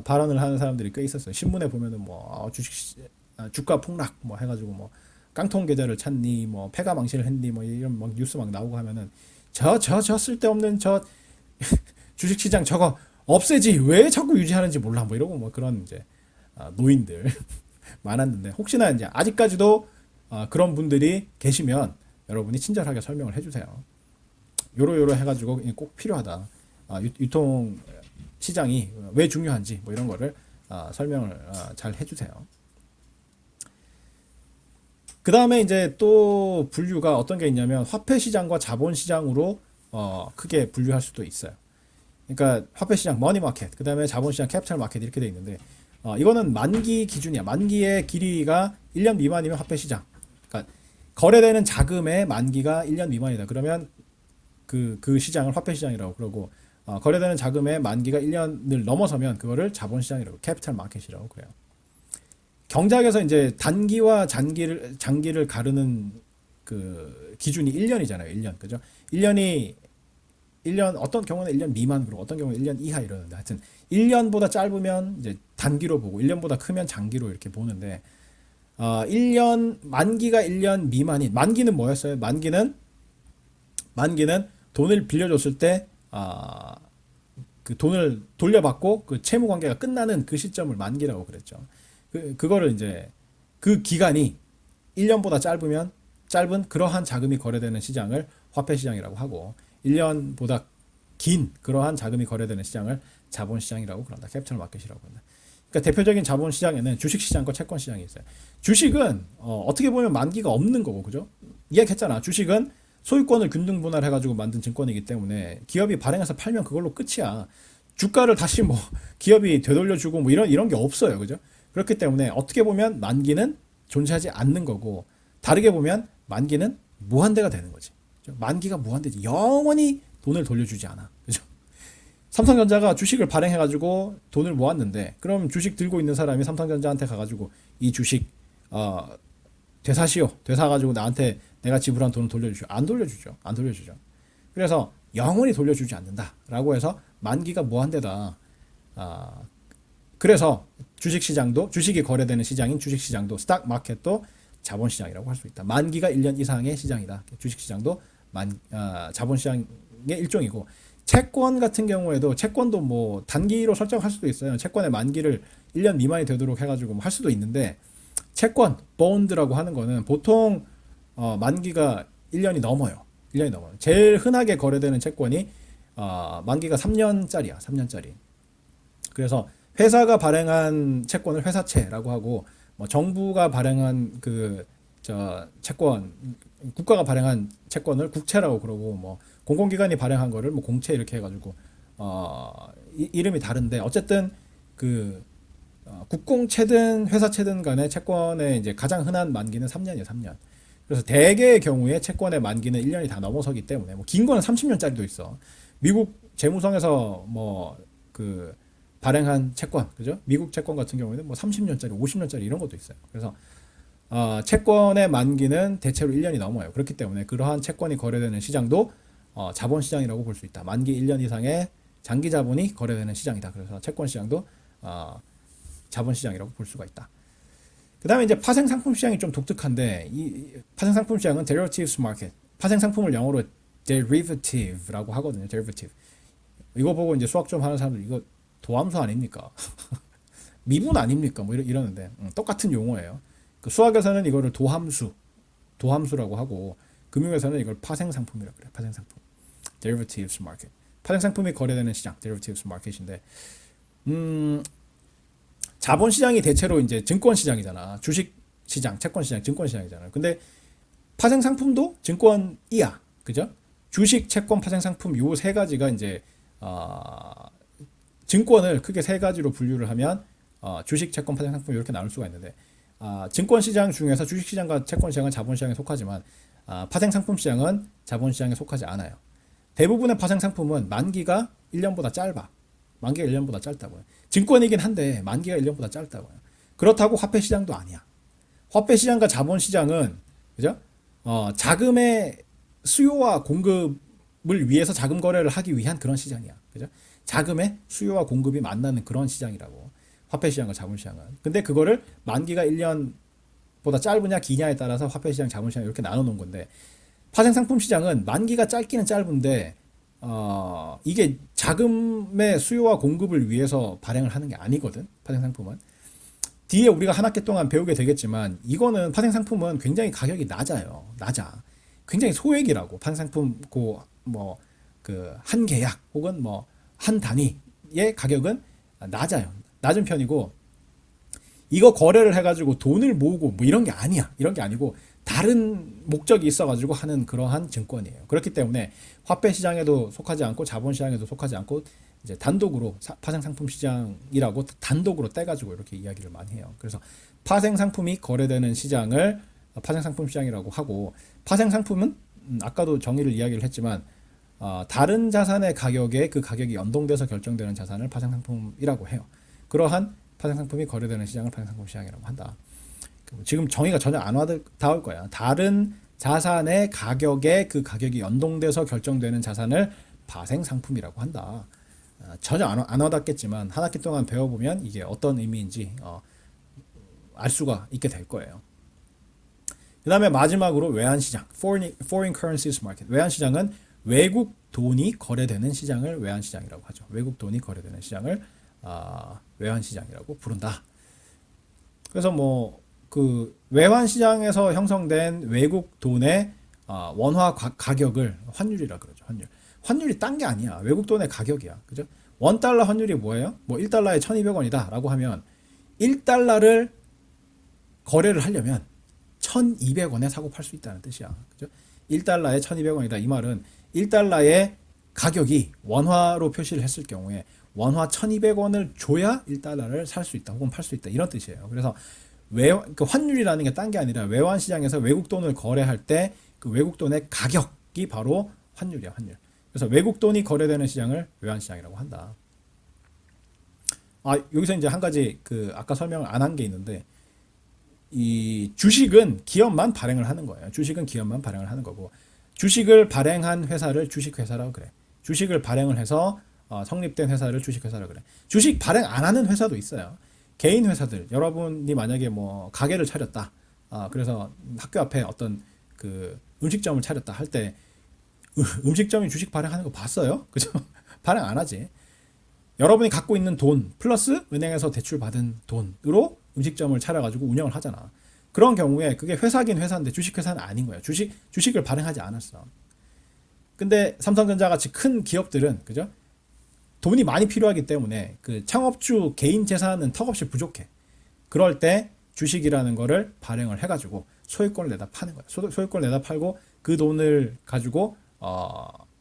발언을 하는 사람들이 꽤 있었어요. 신문에 보면은 뭐 주가 폭락 뭐 해가지고 뭐 깡통 계좌를 찾니 뭐 패가 망신을 했니 뭐 이런 막 뉴스 막 나오고 하면은 저 쓸데없는 저 주식시장 저거 없애지 왜 자꾸 유지하는지 몰라 뭐 이러고 뭐 그런 이제 노인들 많았는데 혹시나 이제 아직까지도 그런 분들이 계시면 여러분이 친절하게 설명을 해주세요. 요러 해가지고 꼭 필요하다. 유통 시장이 왜 중요한지 뭐 이런 거를 설명을 잘 해주세요. 그 다음에 이제 또 분류가 어떤 게 있냐면 화폐 시장과 자본 시장으로 크게 분류할 수도 있어요. 그러니까 화폐 시장 머니 마켓, 그 다음에 자본 시장 캐피탈 마켓 이렇게 돼 있는데 이거는 만기 기준이야. 만기의 길이가 1년 미만이면 화폐 시장. 그러니까 거래되는 자금의 만기가 1년 미만이다. 그러면 그 시장을 화폐 시장이라고 그러고 거래되는 자금의 만기가 1년을 넘어서면 그거를 자본 시장이라고 캐피탈 마켓이라고 그래요. 경제학에서 이제 단기와 장기를 가르는 그 기준이 1년이잖아요. 1년. 그죠? 1년 어떤 경우는 1년 미만 그리고 어떤 경우는 1년 이하 이러는데 하여튼 1년보다 짧으면 이제 단기로 보고 1년보다 크면 장기로 이렇게 보는데 1년 만기가 1년 미만인 만기는 뭐였어요? 만기는 돈을 빌려줬을 때 그 돈을 돌려받고 그 채무 관계가 끝나는 그 시점을 만기라고 그랬죠. 그거를 이제 그 기간이 1년보다 짧은 그러한 자금이 거래되는 시장을 화폐 시장이라고 하고 1년보다 긴 그러한 자금이 거래되는 시장을 자본 시장이라고 그런다. 캐피탈 마켓이라고 한다. 그러니까 대표적인 자본 시장에는 주식 시장과 채권 시장이 있어요. 주식은 어떻게 보면 만기가 없는 거고 그죠? 이야기했잖아. 주식은 소유권을 균등 분할해 가지고 만든 증권이기 때문에 기업이 발행해서 팔면 그걸로 끝이야. 주가를 다시 뭐 기업이 되돌려주고 뭐 이런 게 없어요. 그죠? 그렇기 때문에 어떻게 보면 만기는 존재하지 않는 거고 다르게 보면 만기는 무한대가 되는 거지. 만기가 무한대지. 영원히 돈을 돌려주지 않아. 그죠? 삼성전자가 주식을 발행해가지고 돈을 모았는데 그럼 주식 들고 있는 사람이 삼성전자한테 가가지고 이 주식 되사시오. 되사가지고 나한테 내가 지불한 돈을 돌려주시오. 안 돌려주죠. 그래서 영원히 돌려주지 않는다라고 해서 만기가 무한대다. 그래서 주식이 거래되는 시장인 주식시장도 스탁 마켓도 자본시장이라고 할 수 있다. 만기가 1년 이상의 시장이다. 주식시장도 자본시장의 일종이고, 채권 같은 경우에도 채권도 뭐 단기로 설정할 수도 있어요. 채권의 만기를 1년 미만이 되도록 해가지고 뭐 할 수도 있는데, 채권, 본드라고 하는 거는 보통 만기가 1년이 넘어요. 1년이 넘어요. 제일 흔하게 거래되는 채권이 만기가 3년짜리야. 3년짜리. 그래서 회사가 발행한 채권을 회사채라고 하고, 뭐 정부가 발행한 채권, 국가가 발행한 채권을 국채라고 그러고, 뭐 공공기관이 발행한 거를 뭐 공채 이렇게 해가지고 이름이 다른데, 어쨌든 국공채든 회사채든 간에 채권의 이제 가장 흔한 만기는 3년이에요. 3년. 그래서 대개의 경우에 채권의 만기는 1년이 다 넘어서기 때문에, 뭐 긴 거는 30년짜리도 있어. 미국 재무성에서 발행한 채권, 그죠? 미국 채권 같은 경우에는 뭐 30년짜리, 50년짜리 이런 것도 있어요. 그래서 채권의 만기는 대체로 1년이 넘어요. 그렇기 때문에 그러한 채권이 거래되는 시장도 자본시장이라고 볼 수 있다. 만기 1년 이상의 장기 자본이 거래되는 시장이다. 그래서 채권 시장도 자본시장이라고 볼 수가 있다. 그 다음에 이제 파생상품 시장이 좀 독특한데, 이 파생상품 시장은 derivatives market, 파생상품을 영어로 derivative라고 하거든요. derivative. 이거 보고 이제 수학 좀 하는 사람들, 이거 도함수 아닙니까? 미분 아닙니까? 뭐 이러는데, 똑같은 용어예요. 그 수학에서는 이거를 도함수라고 하고, 금융에서는 이걸 파생상품이라고 그래요. 파생상품. derivatives market. 파생상품이 거래되는 시장, derivatives market인데, 자본시장이 대체로 이제 증권시장이잖아. 주식시장, 채권시장, 증권시장이잖아. 근데 파생상품도 증권이야. 그죠? 주식, 채권, 파생상품 요 세 가지가 이제 증권을 크게 세 가지로 분류를 하면 주식, 채권, 파생상품 이렇게 나눌 수가 있는데, 증권시장 중에서 주식시장과 채권시장은 자본시장에 속하지만 파생상품 시장은 자본시장에 속하지 않아요. 대부분의 파생상품은 만기가 1년보다 짧아. 만기가 1년보다 짧다고요. 증권이긴 한데 만기가 1년보다 짧다고요. 그렇다고 화폐시장도 아니야. 화폐시장과 자본시장은, 그죠? 자금의 수요와 공급을 위해서 자금 거래를 하기 위한 그런 시장이야. 그죠? 자금의 수요와 공급이 만나는 그런 시장이라고. 화폐시장과 자본시장은. 근데 그거를 만기가 1년보다 짧으냐 기냐에 따라서 화폐시장, 자본시장 이렇게 나눠 놓은 건데, 파생상품 시장은 만기가 짧기는 짧은데 이게 자금의 수요와 공급을 위해서 발행을 하는 게 아니거든. 파생상품은. 뒤에 우리가 한 학기 동안 배우게 되겠지만, 이거는 파생상품은 굉장히 가격이 낮아요. 낮아. 굉장히 소액이라고. 파생상품 한 계약 혹은 뭐 한 단위의 가격은 낮아요. 낮은 편이고, 이거 거래를 해가지고 돈을 모으고 뭐 이런 게 아니야. 이런 게 아니고 다른 목적이 있어가지고 하는 그러한 증권이에요. 그렇기 때문에 화폐 시장에도 속하지 않고 자본시장에도 속하지 않고 이제 단독으로 파생상품 시장이라고 단독으로 떼가지고 이렇게 이야기를 많이 해요. 그래서 파생상품이 거래되는 시장을 파생상품 시장이라고 하고, 파생상품은 아까도 정의를 이야기를 했지만 다른 자산의 가격에 그 가격이 연동돼서 결정되는 자산을 파생상품이라고 해요. 그러한 파생상품이 거래되는 시장을 파생상품 시장이라고 한다. 지금 정의가 전혀 안 와닿을 거야. 다른 자산의 가격에 그 가격이 연동돼서 결정되는 자산을 파생상품이라고 한다. 전혀 안 와닿겠지만 한 학기 동안 배워보면 이게 어떤 의미인지 알 수가 있게 될 거예요. 그 다음에 마지막으로 외환시장, Foreign Currencies Market. 외환시장은 외국 돈이 거래되는 시장을 외환시장이라고 하죠. 외국 돈이 거래되는 시장을 외환시장이라고 부른다. 그래서 외환시장에서 형성된 외국 돈의 원화 가격을 환율이라 그러죠. 환율이 딴 게 아니야. 외국 돈의 가격이야. 그죠? $1 환율이 뭐예요? 뭐 1달러에 1,200원이다 라고 하면 1달러를 거래를 하려면 1,200원에 사고 팔 수 있다는 뜻이야. 그죠? 1달러에 1,200원이다. 이 말은 1달러의 가격이 원화로 표시를 했을 경우에 원화 1,200원을 줘야 1달러를 살 수 있다 혹은 팔 수 있다, 이런 뜻이에요. 그래서 환율이라는 게 딴 게 아니라 외환 시장에서 외국 돈을 거래할 때 그 외국 돈의 가격이 바로 환율이야, 환율. 그래서 외국 돈이 거래되는 시장을 외환 시장이라고 한다. 여기서 이제 한 가지 아까 설명을 안 한 게 있는데, 이 주식은 기업만 발행을 하는 거예요. 주식은 기업만 발행을 하는 거고, 주식을 발행한 회사를 주식회사라고 그래. 주식을 발행을 해서 성립된 회사를 주식회사라고 그래. 주식 발행 안 하는 회사도 있어요. 개인 회사들, 여러분이 만약에 뭐 가게를 차렸다. 그래서 학교 앞에 어떤 음식점을 차렸다 할 때 음식점이 주식 발행하는 거 봤어요? 그죠? 발행 안 하지. 여러분이 갖고 있는 돈 플러스 은행에서 대출 받은 돈으로 음식점을 차려가지고 운영을 하잖아. 그런 경우에 그게 회사긴 회사인데 주식회사는 아닌 거야. 주식을 발행하지 않았어. 근데 삼성전자 같이 큰 기업들은 그죠? 돈이 많이 필요하기 때문에 그 창업주 개인 재산은 턱없이 부족해. 그럴 때 주식이라는 거를 발행을 해가지고 소유권을 내다 파는 거야. 소유권을 내다 팔고 그 돈을 가지고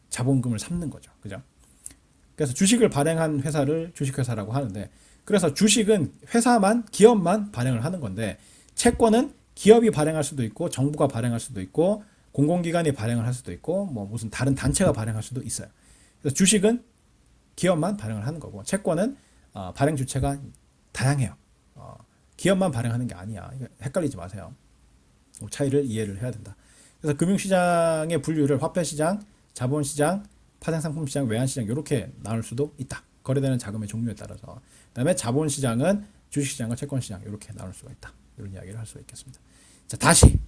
자본금을 삼는 거죠. 그죠? 그래서 주식을 발행한 회사를 주식회사라고 하는데, 그래서 주식은 회사만, 기업만 발행을 하는 건데, 채권은 기업이 발행할 수도 있고, 정부가 발행할 수도 있고, 공공기관이 발행을 할 수도 있고, 뭐 무슨 다른 단체가 발행할 수도 있어요. 그래서 주식은 기업만 발행을 하는 거고, 채권은 발행 주체가 다양해요. 기업만 발행하는 게 아니야. 헷갈리지 마세요. 차이를 이해를 해야 된다. 그래서 금융시장의 분류를 화폐시장, 자본시장, 파생상품시장, 외환시장 이렇게 나눌 수도 있다. 거래되는 자금의 종류에 따라서. 그다음에 자본시장은 주식시장과 채권시장 이렇게 나눌 수가 있다. 이런 이야기를 할 수 있겠습니다. 자, 다시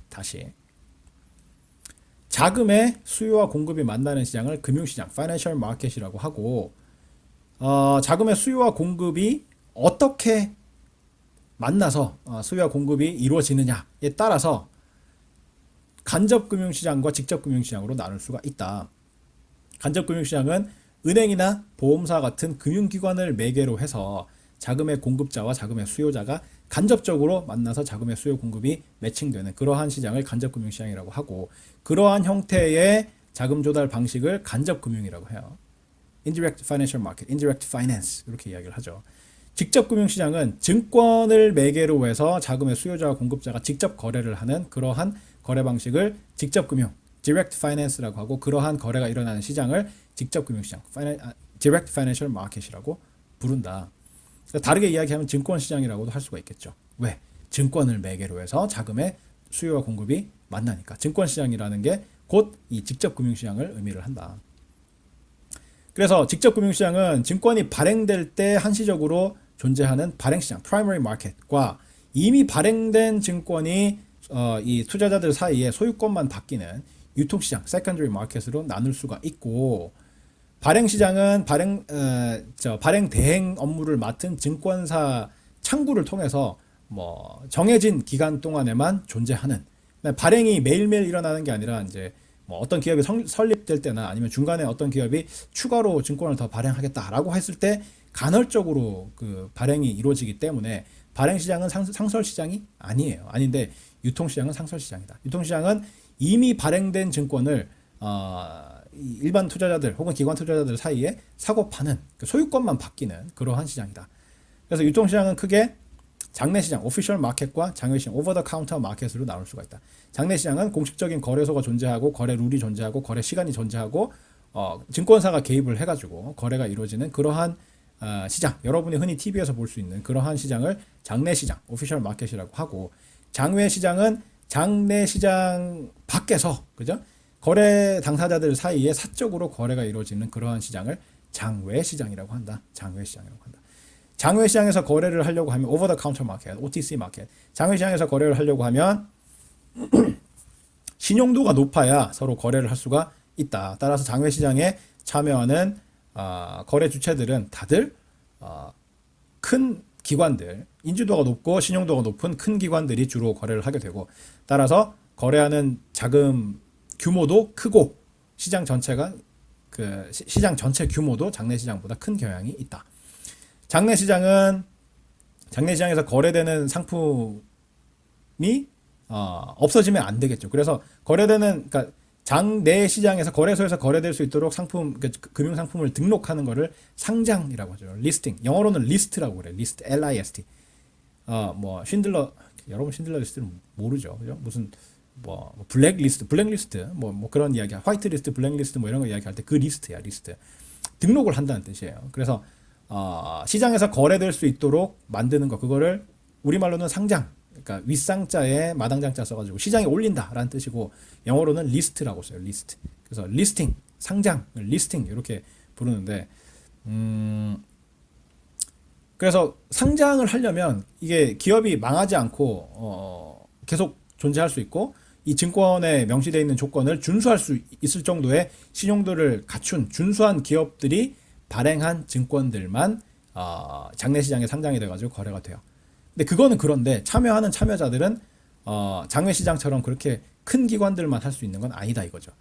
자금의 수요와 공급이 만나는 시장을 금융시장, 파이낸셜 마켓이라고 하고, 자금의 수요와 공급이 어떻게 만나서 수요와 공급이 이루어지느냐에 따라서 간접금융시장과 직접금융시장으로 나눌 수가 있다. 간접금융시장은 은행이나 보험사 같은 금융기관을 매개로 해서 자금의 공급자와 자금의 수요자가 간접적으로 만나서 자금의 수요 공급이 매칭되는 그러한 시장을 간접금융시장이라고 하고, 그러한 형태의 자금 조달 방식을 간접금융이라고 해요. Indirect Financial Market, Indirect Finance 이렇게 이야기를 하죠. 직접금융시장은 증권을 매개로 해서 자금의 수요자와 공급자가 직접 거래를 하는 그러한 거래 방식을 직접금융, Direct Finance라고 하고, 그러한 거래가 일어나는 시장을 직접금융시장, Direct Financial Market이라고 부른다. 다르게 이야기하면 증권시장이라고도 할 수가 있겠죠. 왜? 증권을 매개로 해서 자금의 수요와 공급이 만나니까. 증권시장이라는 게 곧 이 직접금융시장을 의미를 한다. 그래서 직접금융시장은 증권이 발행될 때 한시적으로 존재하는 발행시장, Primary Market과 이미 발행된 증권이 이 투자자들 사이에 소유권만 바뀌는 유통시장, Secondary Market으로 나눌 수가 있고, 발행시장은 발행 대행 업무를 맡은 증권사 창구를 통해서 뭐 정해진 기간 동안에만 존재하는, 발행이 매일매일 일어나는 게 아니라 이제 뭐 어떤 기업이 설립될 때나 아니면 중간에 어떤 기업이 추가로 증권을 더 발행하겠다라고 했을 때 간헐적으로 그 발행이 이루어지기 때문에 발행시장은 상설시장이 아니에요. 아닌데 유통시장은 상설시장이다. 유통시장은 이미 발행된 증권을 일반 투자자들 혹은 기관 투자자들 사이에 사고 파는 소유권만 바뀌는 그러한 시장이다. 그래서 유통시장은 크게 장내시장, 오피셜 마켓과 장외시장, 오버 더 카운터 마켓으로 나눌 수가 있다. 장내시장은 공식적인 거래소가 존재하고 거래 룰이 존재하고 거래 시간이 존재하고 증권사가 개입을 해가지고 거래가 이루어지는 그러한 시장, 여러분이 흔히 TV에서 볼 수 있는 그러한 시장을 장내시장, 오피셜 마켓이라고 하고, 장외시장은 장내시장 밖에서 그죠? 거래 당사자들 사이에 사적으로 거래가 이루어지는 그러한 시장을 장외시장이라고 한다. 장외시장이라고 한다. 장외시장에서 거래를 하려고 하면 오버 더 카운터 마켓, OTC 마켓. 장외시장에서 거래를 하려고 하면 신용도가 높아야 서로 거래를 할 수가 있다. 따라서 장외시장에 참여하는 거래 주체들은 다들 큰 기관들, 인지도가 높고 신용도가 높은 큰 기관들이 주로 거래를 하게 되고, 따라서 거래하는 자금 규모도 크고 시장 전체가 시장 전체 규모도 장내시장보다 큰 경향이 있다. 장내시장에서 거래되는 상품이 없어지면 안 되겠죠. 그래서 그러니까 장내 시장에서 거래소에서 거래될 수 있도록 금융 상품을 등록하는 거를 상장이라고 하죠. 리스팅. 영어로는 리스트라고 그래. 리스트, LIST. 뭐 여러분 신들러 리스트는 모르죠. 그죠? 무슨 블랙리스트, 뭐 그런 이야기, 화이트리스트, 블랙리스트 뭐 이런 거 이야기할 때 그 리스트야, 리스트. 등록을 한다는 뜻이에요. 그래서 시장에서 거래될 수 있도록 만드는 거, 그거를 우리말로는 상장, 그러니까 윗상자에 마당장자 써가지고 시장에 올린다라는 뜻이고, 영어로는 리스트라고 써요. 리스트. 그래서 리스팅, 상장, 리스팅 이렇게 부르는데, 그래서 상장을 하려면 이게 기업이 망하지 않고 계속 존재할 수 있고, 이 증권에 명시되어 있는 조건을 준수할 수 있을 정도의 신용도를 갖춘 준수한 기업들이 발행한 증권들만 장내 시장에 상장이 돼가지고 거래가 돼요. 근데 그거는 그런데 참여하는 참여자들은 장외 시장처럼 그렇게 큰 기관들만 할 수 있는 건 아니다 이거죠.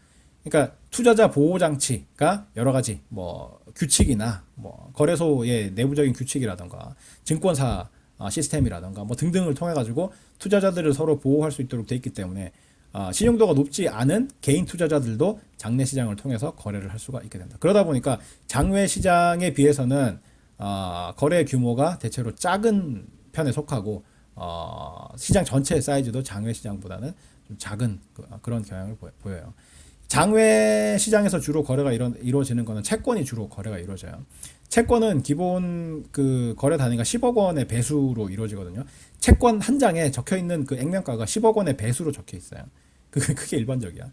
그러니까 투자자 보호 장치가 여러 가지 뭐 규칙이나 뭐 거래소의 내부적인 규칙이라던가 증권사 시스템이라던가 뭐 등등을 통해 가지고 투자자들을 서로 보호할 수 있도록 돼 있기 때문에 신용도가 높지 않은 개인 투자자들도 장내 시장을 통해서 거래를 할 수가 있게 된다. 그러다 보니까 장외 시장에 비해서는 거래 규모가 대체로 작은 편에 속하고 시장 전체의 사이즈도 장외 시장보다는 좀 작은 그런 경향을 보여요. 장외 시장에서 주로 거래가 이루어지는 거는 채권이 주로 거래가 이루어져요. 채권은 기본 그 거래 단위가 10억 원의 배수로 이루어지거든요. 채권 한 장에 적혀 있는 그 액면가가 10억 원의 배수로 적혀 있어요. 그게 일반적이야.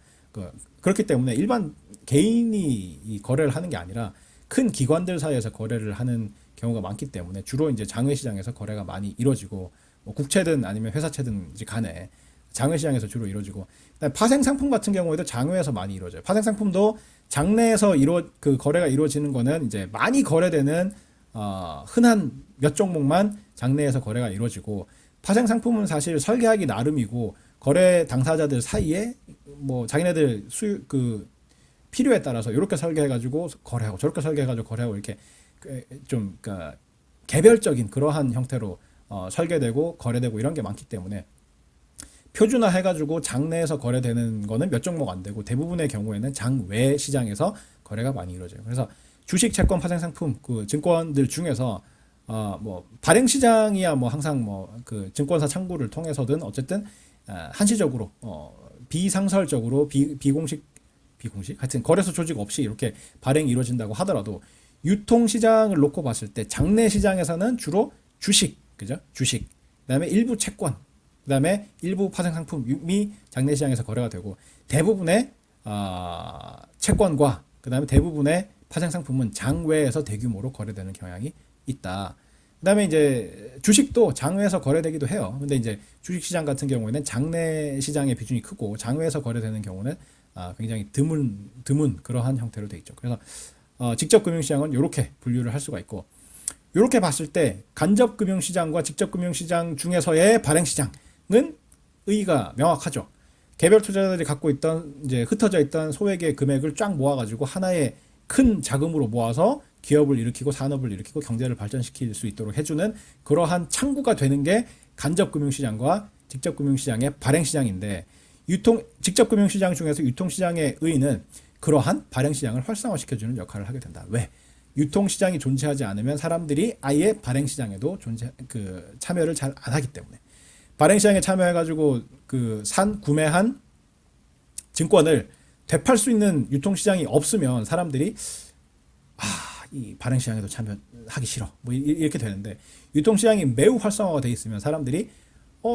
그렇기 때문에 일반 개인이 이 거래를 하는 게 아니라 큰 기관들 사이에서 거래를 하는 경우가 많기 때문에 주로 이제 장외 시장에서 거래가 많이 이루어지고 뭐 국채든 아니면 회사채든 이제 간에 장외 시장에서 주로 이루어지고 파생 상품 같은 경우에도 장외에서 많이 이루어져요. 파생 상품도 장내에서 그 거래가 이루어지는 거는 이제 많이 거래되는 흔한 몇 종목만 장내에서 거래가 이루어지고 파생 상품은 사실 설계하기 나름이고 거래 당사자들 사이에 뭐 자기네들 필요에 따라서 이렇게 설계해가지고 거래하고 저렇게 설계해가지고 거래하고 이렇게 좀 그러니까 개별적인 그러한 형태로 설계되고 거래되고 이런 게 많기 때문에 표준화 해가지고 장내에서 거래되는 거는 몇 종목 안 되고 대부분의 경우에는 장외 시장에서 거래가 많이 이루어져요. 그래서 주식, 채권, 파생 상품 그 증권들 중에서 뭐 발행 시장이야 뭐 항상 뭐 그 증권사 창구를 통해서든 어쨌든 한시적으로 비상설적으로 비공식 하여튼 거래소 조직 없이 이렇게 발행이 이루어진다고 하더라도 유통 시장을 놓고 봤을 때 장내 시장에서는 주로 주식, 그죠? 주식. 그다음에 일부 채권, 그다음에 일부 파생 상품이 장내 시장에서 거래가 되고 대부분의 채권과 그다음에 대부분의 파생 상품은 장외에서 대규모로 거래되는 경향이 있다. 그다음에 이제 주식도 장외에서 거래되기도 해요. 근데 이제 주식 시장 같은 경우에는 장내 시장의 비중이 크고 장외에서 거래되는 경우는 굉장히 드문 그러한 형태로 돼 있죠. 그래서 직접 금융시장은 이렇게 분류를 할 수가 있고 이렇게 봤을 때 간접 금융시장과 직접 금융시장 중에서의 발행 시장은 의의가 명확하죠. 개별 투자자들이 갖고 있던 이제 흩어져 있던 소액의 금액을 쫙 모아가지고 하나의 큰 자금으로 모아서 기업을 일으키고 산업을 일으키고 경제를 발전시킬 수 있도록 해주는 그러한 창구가 되는 게 간접 금융시장과 직접 금융시장의 발행 시장인데 직접 금융시장 중에서 유통시장의 의의는 그러한 발행 시장을 활성화시켜주는 역할을 하게 된다. 왜? 유통시장이 존재하지 않으면 사람들이 아예 발행 시장에도 참여를 잘 안 하기 때문에 발행 시장에 참여해가지고 구매한 증권을 되팔 수 있는 유통시장이 없으면 사람들이 이 발행 시장에도 참여하기 싫어. 뭐 이렇게 되는데 유통시장이 매우 활성화가 돼 있으면 사람들이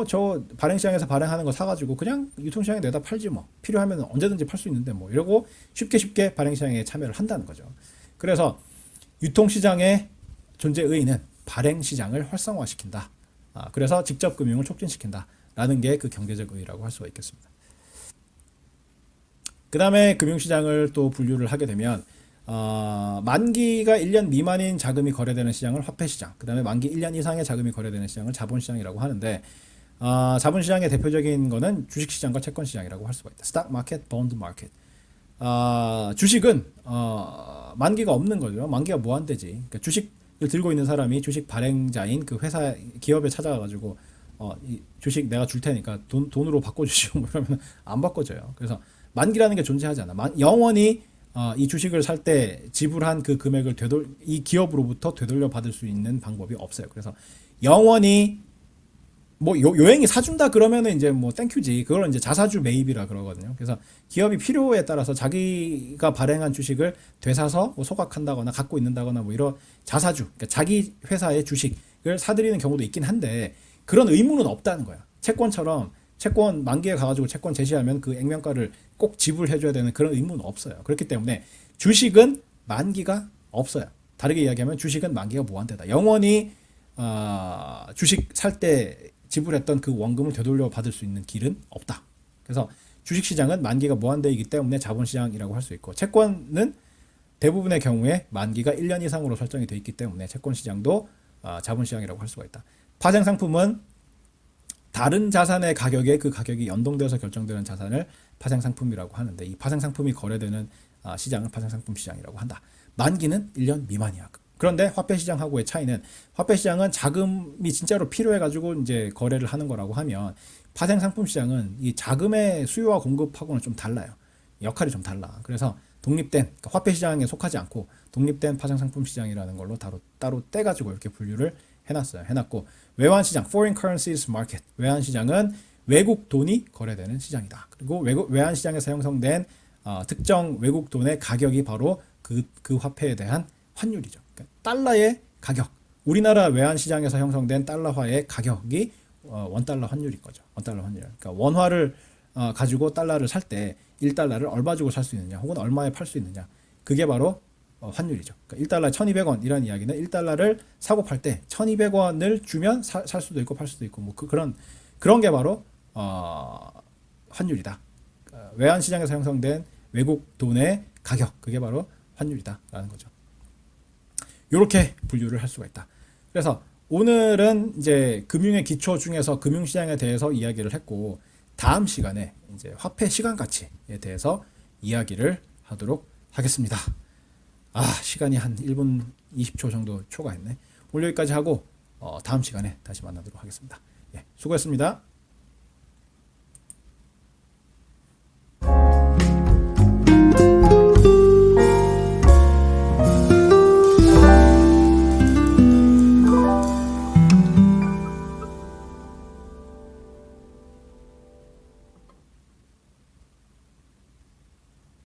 저 발행 시장에서 발행하는 거 사가지고 그냥 유통시장에 내다 팔지 뭐 필요하면 언제든지 팔 수 있는데 뭐 이러고 쉽게 발행 시장에 참여를 한다는 거죠. 그래서 유통시장의 존재 의의는 발행 시장을 활성화시킨다. 그래서 직접 금융을 촉진시킨다라는 게 그 경제적 의의라고 할 수가 있겠습니다. 그 다음에 금융시장을 또 분류를 하게 되면 만기가 1년 미만인 자금이 거래되는 시장을 화폐시장, 그 다음에 만기 1년 이상의 자금이 거래되는 시장을 자본시장이라고 하는데 자본시장의 대표적인 거는 주식시장과 채권시장이라고 할 수가 있다. 스탁 마켓, 본드 마켓. 주식은 만기가 없는 거죠. 만기가 무한대지. 그러니까 주식을 들고 있는 사람이 주식 발행자인 그 회사 기업에 찾아가가지고 이 주식 내가 줄 테니까 돈으로 바꿔주시오. 그러면 안 바꿔줘요. 그래서 만기라는 게 존재하지 않아. 영원히 이 주식을 살 때 지불한 그 금액을 이 기업으로부터 되돌려 받을 수 있는 방법이 없어요. 그래서 영원히 뭐 요행이 사준다 그러면은 이제 뭐 땡큐지. 그걸 이제 자사주 매입이라 그러거든요. 그래서 기업이 필요에 따라서 자기가 발행한 주식을 되사서 뭐 소각한다거나 갖고 있는다거나 뭐 이런 자사주, 그러니까 자기 회사의 주식을 사들이는 경우도 있긴 한데 그런 의무는 없다는 거야. 채권처럼 채권 만기에 가가지고 채권 제시하면 그 액면가를 꼭 지불해줘야 되는 그런 의무는 없어요. 그렇기 때문에 주식은 만기가 없어요. 다르게 이야기하면 주식은 만기가 무한대다. 영원히 주식 살 때 지불했던 그 원금을 되돌려 받을 수 있는 길은 없다. 그래서 주식시장은 만기가 무한대이기 때문에 자본시장이라고 할 수 있고, 채권은 대부분의 경우에 만기가 1년 이상으로 설정이 되어 있기 때문에 채권시장도 자본시장이라고 할 수가 있다. 파생상품은 다른 자산의 가격에 그 가격이 연동돼서 결정되는 자산을 파생상품이라고 하는데, 이 파생상품이 거래되는 시장을 파생상품 시장이라고 한다. 만기는 1년 미만이야. 그런데 화폐시장하고의 차이는, 화폐시장은 자금이 진짜로 필요해가지고 이제 거래를 하는 거라고 하면, 파생상품 시장은 이 자금의 수요와 공급하고는 좀 달라요. 역할이 좀 달라. 그래서 독립된, 그러니까 화폐시장에 속하지 않고 독립된 파생상품 시장이라는 걸로 따로 떼가지고 이렇게 분류를 해놨고, 외환시장, Foreign Currencies Market, 외환시장은 외국 돈이 거래되는 시장이다. 그리고 외환시장에서 형성된 특정 외국 돈의 가격이 바로 그 화폐에 대한 환율이죠. 그러니까 달러의 가격, 우리나라 외환시장에서 형성된 달러화의 가격이 원달러 환율인 거죠. 원달러 환율. 그러니까 원화를 가지고 달러를 살 때 1달러를 얼마 주고 살 수 있느냐, 혹은 얼마에 팔 수 있느냐, 그게 바로 환율이죠. 그러니까 1달러에 1,200원이라는 이야기는 1달러를 사고 팔 때 1,200원을 주면 살 수도 있고 팔 수도 있고, 뭐 그런 게 바로 환율이다. 외환 시장에서 형성된 외국 돈의 가격, 그게 바로 환율이다라는 거죠. 이렇게 분류를 할 수가 있다. 그래서 오늘은 이제 금융의 기초 중에서 금융시장에 대해서 이야기를 했고, 다음 시간에 이제 화폐 시간 가치에 대해서 이야기를 하도록 하겠습니다. 시간이 한 1분 20초 정도 초과했네. 오늘 여기까지 하고 다음 시간에 다시 만나도록 하겠습니다. 예, 수고했습니다.